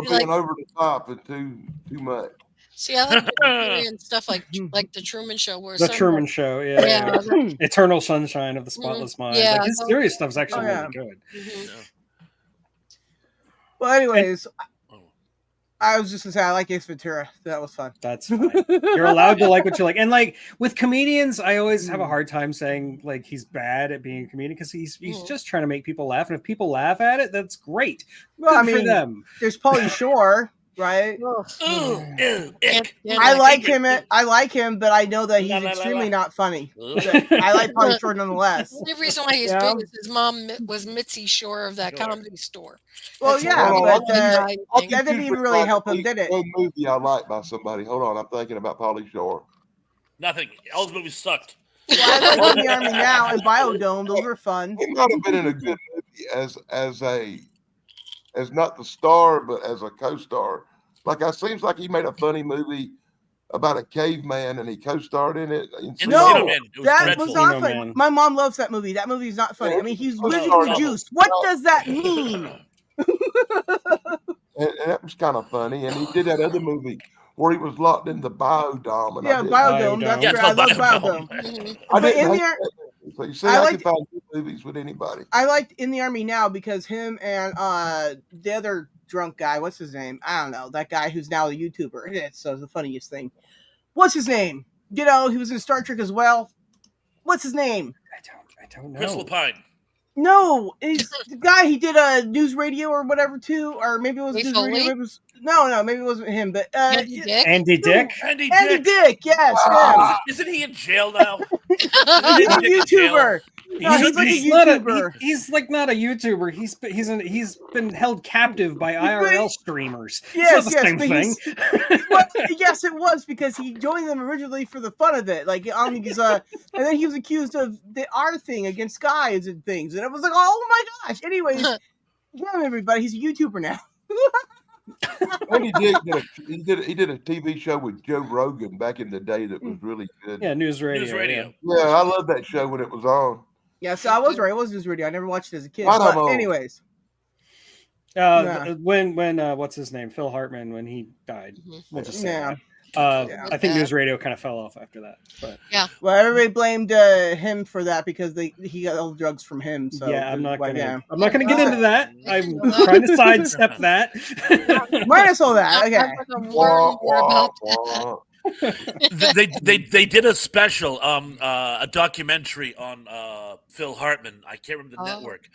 being over the top and too much. See, I like and stuff like the Truman Show, where Truman Show, yeah. Eternal Sunshine of the Spotless Mind. Yeah, like his serious stuff's actually really good. Well, anyways, I was just gonna say I like Ace Ventura. That was fun. That's fine. You're allowed to like what you like, and like with comedians, I always have a hard time saying like he's bad at being a comedian because he's just trying to make people laugh, and if people laugh at it, that's great. Well, Good for them. There's Pauly Shore. Right. I like him. I like him, but I know that he's extremely not funny. I like Pauly Shore nonetheless. The reason why he's big is his mom was Mitzi Shore of that comedy store. Well, but that didn't even really help him, did it? One movie I like by somebody. Hold on, I'm thinking about Pauly Shore. Nothing. All those movies sucked. Well, I like In the Army Now and Biodome. Those were fun. He might have been in a good movie as not the star, but as a co-star. Like it seems like he made a funny movie about a caveman and he co-starred in it. No, that was not funny. My mom loves that movie. That movie is not funny. I mean, he's living the juice. What does that mean? and that was kind of funny. And he did that other movie where he was locked in the biodome. And Biodome. That's great. I love Biodome. So you see, I can find good movies with anybody. I liked In the Army Now because him and the other drunk guy, what's his name? I don't know. That guy who's now a YouTuber. It's the funniest thing. What's his name? He was in Star Trek as well. What's his name? I don't know. Chris Lapine. No, it's the guy. He did a news radio or whatever too, or maybe it was news radio. Maybe it was, no, maybe it wasn't him. But Andy Dick. Andy Dick. Yes. Isn't he in jail now? He's a YouTuber. He's like a YouTuber. He's like not a YouTuber. He's been held captive by IRL streamers. Yes, it's not the same thing. Yes, it was because he joined them originally for the fun of it. Like on these, and then he was accused of the R thing against guys and things, and it was like, oh my gosh. Anyways, damn everybody, he's a YouTuber now. Andy Dick did a TV show with Joe Rogan back in the day that was really good. Yeah, News Radio. Yeah, I loved that show when it was on. Yeah, so I was right. It was News Radio. I never watched it as a kid. But anyways. When what's his name? Phil Hartman, when he died. We'll just say that. I think News Radio kind of fell off after that. But well, everybody blamed him for that because he got all the drugs from him. So I'm not gonna get into that. I'm trying to sidestep that. Minus all that. Okay. They did a special, a documentary on Phil Hartman. I can't remember the network,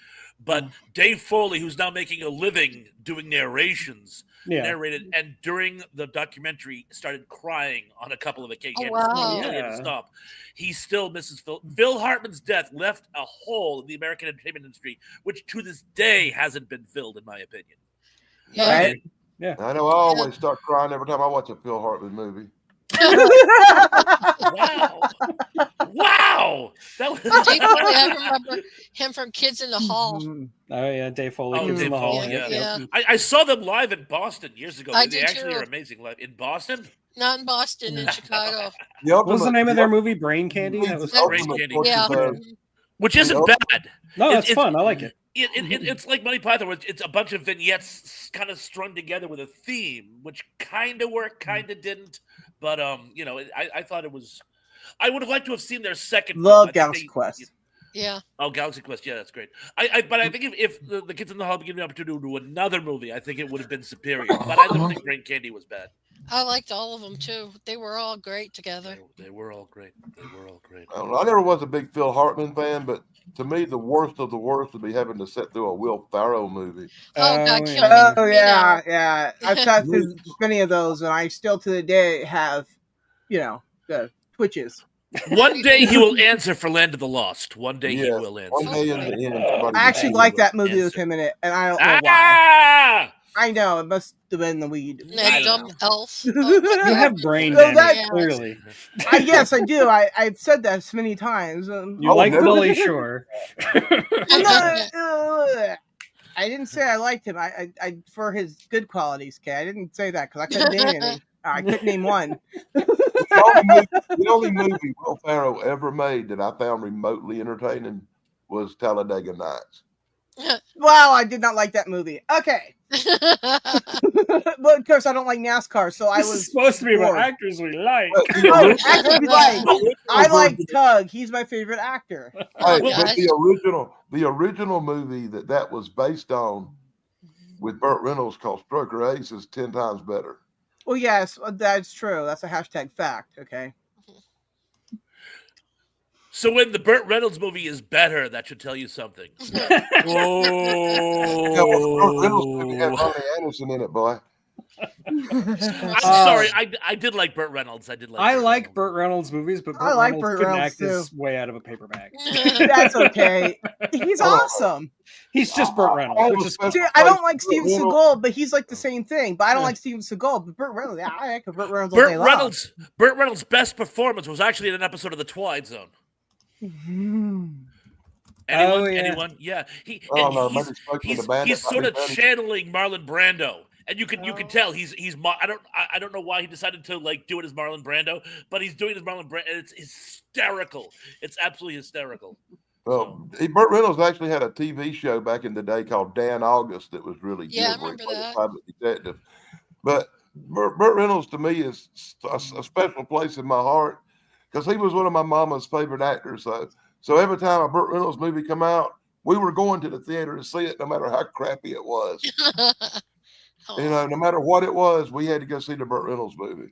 but Dave Foley, who's now making a living doing narrations, narrated, and during the documentary started crying on a couple of occasions. He had to stop. He still misses Phil. Phil Hartman's death left a hole in the American entertainment industry, which to this day hasn't been filled, in my opinion. Right? Yeah. I know. I always start crying every time I watch a Phil Hartman movie. Wow! That was I remember him from Kids in the Hall. Oh yeah, Dave Foley. Kids in the Hall. I saw them live in Boston years ago. They actually are amazing live in Boston. Not in Boston, in Chicago. What was the name of their movie? Brain Candy. That was Brain Candy. Yeah. Which isn't bad. No, it's fun. I like it. It's like Monty Python, where it's a bunch of vignettes kind of strung together with a theme, which kind of worked, kind of didn't. But I thought it was. I would have liked to have seen their second. Love Galaxy Quest. Yeah. Oh, Galaxy Quest. Yeah, that's great. But I think if the Kids in the Hall given the opportunity to do another movie, I think it would have been superior. But I don't think Brain Candy was bad. I liked all of them too. They were all great together. They were all great. I never was a big Phil Hartman fan, but to me, the worst of the worst would be having to sit through a Will Ferrell movie. God, yeah. I've sat through many of those, and I still to the day have, the twitches. One day he will answer for Land of the Lost. One day he will answer. One day in the end, I actually like that movie with him in it, and I don't know why. I know, it must have been the weed. That dumb elf. You have brain damage, clearly. Yes, I do. I've said that many times. You like Billy Shore. I didn't say I liked him. I for his good qualities, Kay. I didn't say that because I couldn't name any. I couldn't name one. The only movie Will Ferrell ever made that I found remotely entertaining was Talladega Nights. Wow, I did not like that movie. Okay. But of course I don't like NASCAR, so I was supposed to be about actors we like. I like Tug. He's my favorite actor. But the original movie that was based on with Burt Reynolds called Stroker Ace is 10 times better. Well, yes, that's true. That's a hashtag fact. Okay. So when the Burt Reynolds movie is better, that should tell you something. Yeah, well, the Burt Reynolds movie had Ronnie Anderson in it, boy. I'm sorry, I did like Burt Reynolds. I like Burt Reynolds movies, but Burt Reynolds couldn't act his way out of a paper bag. That's okay. He's awesome. He's just Burt Reynolds. I don't like Steven Seagal, but he's like the same thing. But I don't like Steven Seagal, but Burt Reynolds, I like Burt Reynolds. Burt Reynolds' best performance was actually in an episode of The Twilight Zone. Anyone? Yeah. He's sort of channeling Marlon Brando. And you can tell he's I don't know why he decided to do it as Marlon Brando, but he's doing it as Marlon Brando, and it's hysterical. It's absolutely hysterical. Well, Burt Reynolds actually had a TV show back in the day called Dan August that was really good. I remember that. Private detective. But Burt Reynolds to me is a special place in my heart because he was one of my mama's favorite actors. So every time a Burt Reynolds movie come out, we were going to the theater to see it, no matter how crappy it was. No matter what it was, we had to go see the Burt Reynolds movie.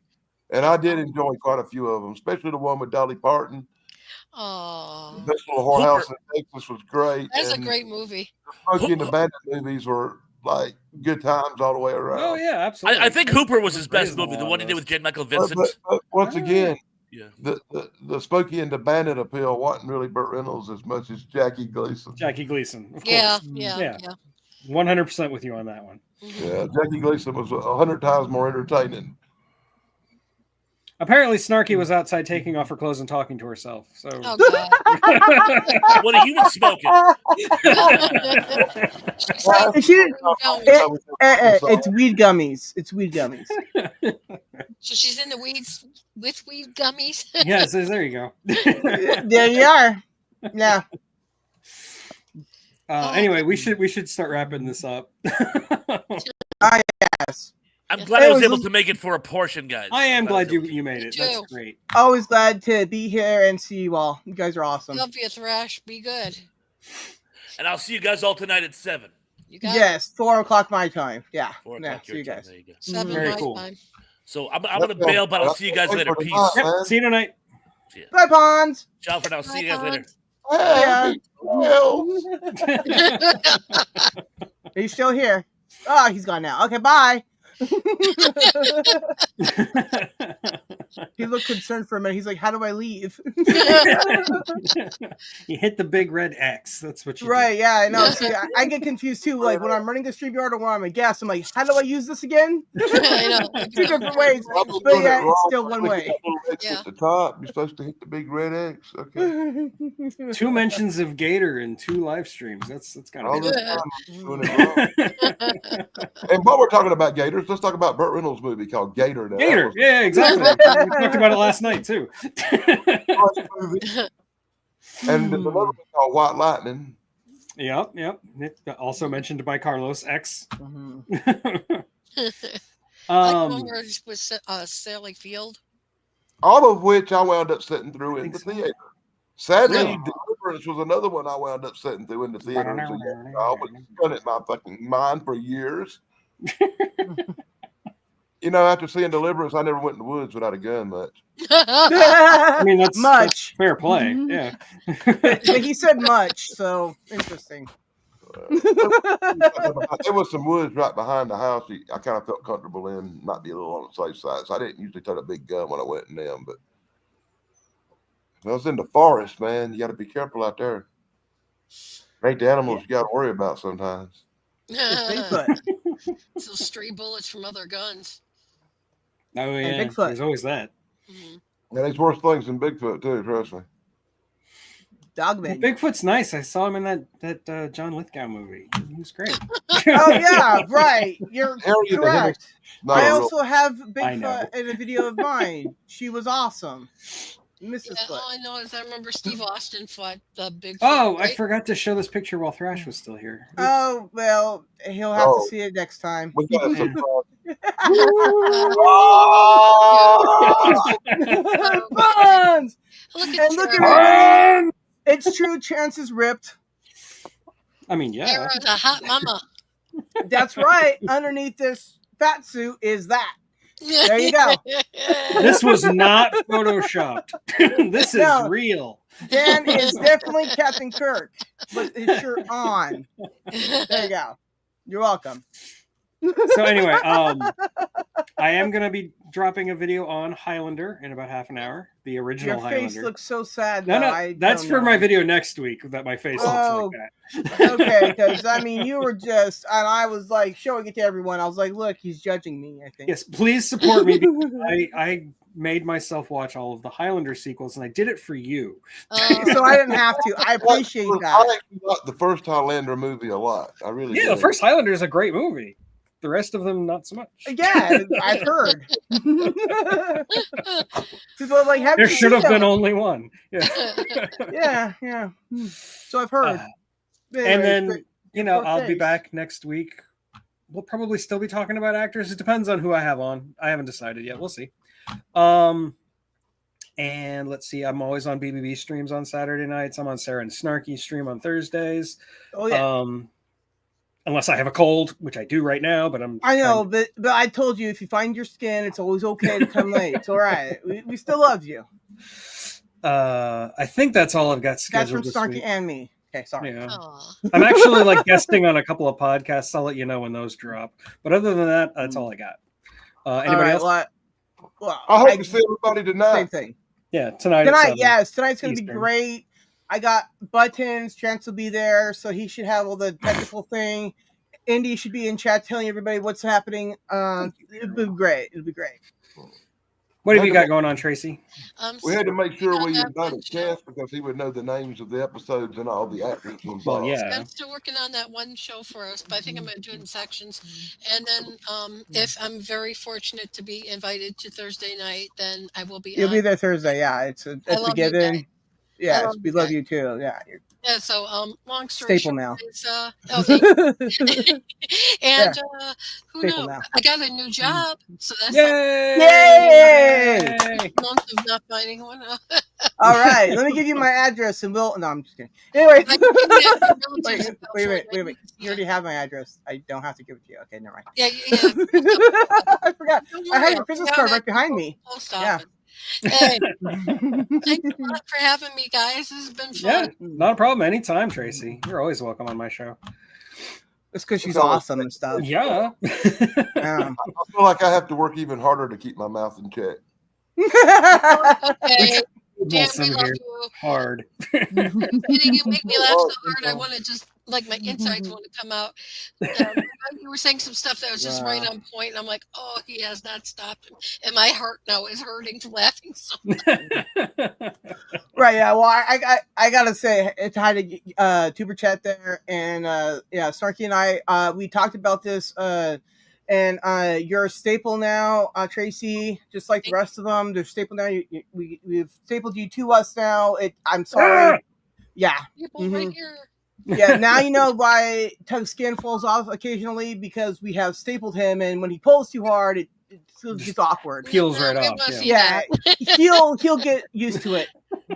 And I did enjoy quite a few of them, especially the one with Dolly Parton. Oh, This Little Whorehouse in Texas was great. That's a great movie. The Smokey and the Bandit movies were like good times all the way around. Oh yeah, absolutely. I think Hooper was his best movie, the one he did with J. Michael Vincent. But once again, the Smokey and the Bandit appeal wasn't really Burt Reynolds as much as Jackie Gleason. Jackie Gleason, of course. Yeah. 100% with you on that one. Yeah, Jackie Gleason was 100 times more entertaining. Apparently, Snarky was outside taking off her clothes and talking to herself. So, oh god, what are you smoking? It's weed gummies. It's weed gummies. So she's in the weeds with weed gummies. Yes, there you go. There you are. Yeah. Anyway, we should start wrapping this up. Yes. I'm glad I was able to make it for a portion, guys. I am glad you made it. That's great. Always glad to be here and see you all. You guys are awesome. Love you, Thrash. Be good. And I'll see you guys all tonight at 7. You got yes, 4 o'clock my time. Yeah. 4 o'clock see you guys. There you go. 7 Very my cool. time. So I'm gonna bail, but I'll see you guys later. Peace. Yep, see you tonight. Bye, Pons. Ciao for now. See you guys later. Yeah. Are you still here? Oh, he's gone now. Okay, bye. He looked concerned for a minute. He's like, how do I leave? You hit the big red X. That's what you right, do. yeah, I know. See, I get confused too. Like when I'm running the StreamYard or when I'm a guest, I'm like, how do I use this again? I know. 2 different ways. But yeah, it's still one way. Yeah. At the top, you're supposed to hit the big red X. Okay. 2 mentions of Gator in 2 live streams. That's gotta be good. And while we're talking about Gators, let's talk about Burt Reynolds' movie called Gator. Now. Gator, yeah, exactly. We talked about it last night too. And another one called White Lightning. Yep. Also mentioned by Carlos X. Was Sally Field. All of which I wound up sitting through in the theater. Sadly, Deliverance was another one I wound up sitting through in the theater. I was stunned in my fucking mind for years. You know, after seeing Deliverance, I never went in the woods without a gun much. I mean, that's fair play. Mm-hmm. Yeah. But he said much, so interesting. There was some woods right behind the house. I kind of felt comfortable in, might be a little on the safe side. So I didn't usually take a big gun when I went in them, but when I was in the forest, man, you got to be careful out there. Ain't the animals you got to worry about sometimes. So stray bullets from other guns. Oh yeah, Bigfoot. There's always that. And there's worse things than Bigfoot too. Trust me. Dogman. Well, Bigfoot's nice. I saw him in that John Lithgow movie. He was great. Oh yeah, right. You're correct. I also have Bigfoot in a video of mine. She was awesome. Mrs. Foot. All I know is I remember Steve Austin fought the Bigfoot. Oh, right? I forgot to show this picture while Thrash was still here. Oops. Oh well, he'll have to see it next time. We got some Buns! Look at it. It's true. Chance is ripped. I mean, yeah. Sarah's a hot mama. That's right. Underneath this fat suit is that. There you go. This was not photoshopped. This is real. Dan is definitely Captain Kirk with his shirt on. There you go. You're welcome. So anyway, I am going to be dropping a video on Highlander in about half an hour. The original Highlander. Your face looks so sad. No, that's for my video next week. That my face looks like that. Okay, because I mean, you were just, and I was like showing it to everyone. I was like, look, he's judging me. I think. Yes, please support me. Because I made myself watch all of the Highlander sequels, and I did it for you. So I didn't have to. I appreciate that. I like the first Highlander movie a lot. I really the first Highlander is a great movie. The rest of them, not so much. Yeah, I've heard. People like, there should have been only one. Yeah. Yeah. So I've heard. And then, I'll be back next week. We'll probably still be talking about actors. It depends on who I have on. I haven't decided yet. We'll see. And let's see. I'm always on BBB streams on Saturday nights. I'm on Sarah and Snarky stream on Thursdays. Oh, yeah. Unless I have a cold, which I do right now, but I know, but I told you if you find your skin, it's always okay to come late. It's all right. We still love you. I think that's all I've got scheduled. That's from Snarky and me. Okay, sorry. Yeah. I'm actually guesting on a couple of podcasts. I'll let you know when those drop. But other than that, that's all I got. Anybody else? Well, I hope to see everybody tonight. Same thing. Yeah, tonight. Yes, tonight's going to be great. I got Buttons. Chance will be there, so he should have all the technical thing. Indy should be in chat telling everybody what's happening. It'll be great. What have you got going on, Tracy? We had to make sure we invited Chance because he would know the names of the episodes and all the actors involved. Well, yeah. I'm still working on that one show for us, but I think I'm going to do it in sections. And then if I'm very fortunate to be invited to Thursday night, then I will be. You'll be there Thursday. Yeah, it's a given. Yeah, we love you too. Yeah, Yeah, so long story Staple short now. is thank you. And who Staple knows? now. I got a new job, so that's Yay! like a month of not finding one. All right, let me give you my address and we'll. No, I'm just kidding. Anyway, I can give you my relatives in wait a minute. California. You already have my address. I don't have to give it to you. Okay, never mind. Yeah. I forgot. Don't I worry, have your I'll business be card out right at behind the me. post Yeah. office. Hey, thanks a lot for having me, guys. This has been fun. Yeah, not a problem. Anytime, Tracy. You're always welcome on my show. It's because she's awesome and stuff. Yeah. I feel like I have to work even harder to keep my mouth in check. Okay. Dan, we love here you. hard. You make me laugh so hard. I want to just like my insides want to come out. You were saying some stuff that was just right on point, and I'm like, oh, he has not stopped, and my heart now is hurting from laughing so much. Right. Yeah. Well, I gotta say, it's hi to Tuber Chat there, and yeah, Snarky and I we talked about this. And you're a staple now, Tracy, just like the rest of them. They're staple now. We've stapled you to us now. I'm sorry. Yeah. Right here. Yeah, now you know why Tug's skin falls off occasionally, because we have stapled him, and when he pulls too hard, it gets awkward. Peels right off. Yeah, he'll get used to it.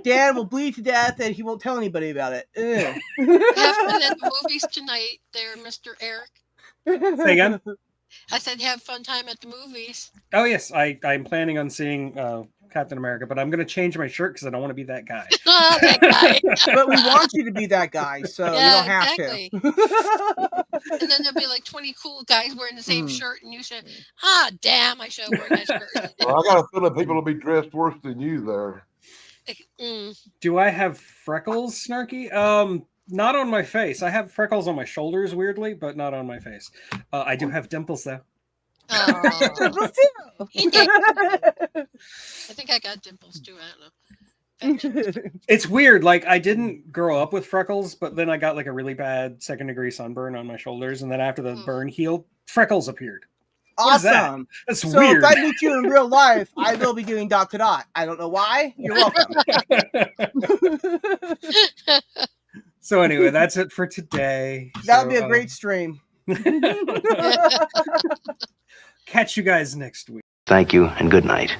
Dan will bleed to death, and he won't tell anybody about it. Have fun at the movies tonight, there, Mr. Eric. Say again? I said have fun time at the movies. Oh yes, I'm planning on seeing Captain America, but I'm going to change my shirt because I don't want to be that guy. Oh, that guy. But we want you to be that guy, so you don't have exactly. to. And then there'll be like 20 cool guys wearing the same shirt, and you should, damn, I should have worn that shirt. Well, I got a feeling people will be dressed worse than you there. Do I have freckles, Snarky? Not on my face. I have freckles on my shoulders, weirdly, but not on my face. I do have dimples, though. He did. I think I got dimples too. I don't know. It's weird. Like, I didn't grow up with freckles, but then I got like a really bad second-degree sunburn on my shoulders, and then after the burn healed, freckles appeared. Awesome. That's so weird. If I meet you in real life, I will be doing dot to dot. I don't know why. You're welcome. So anyway, that's it for today. That'll be a great stream. Catch you guys next week. Thank you and good night.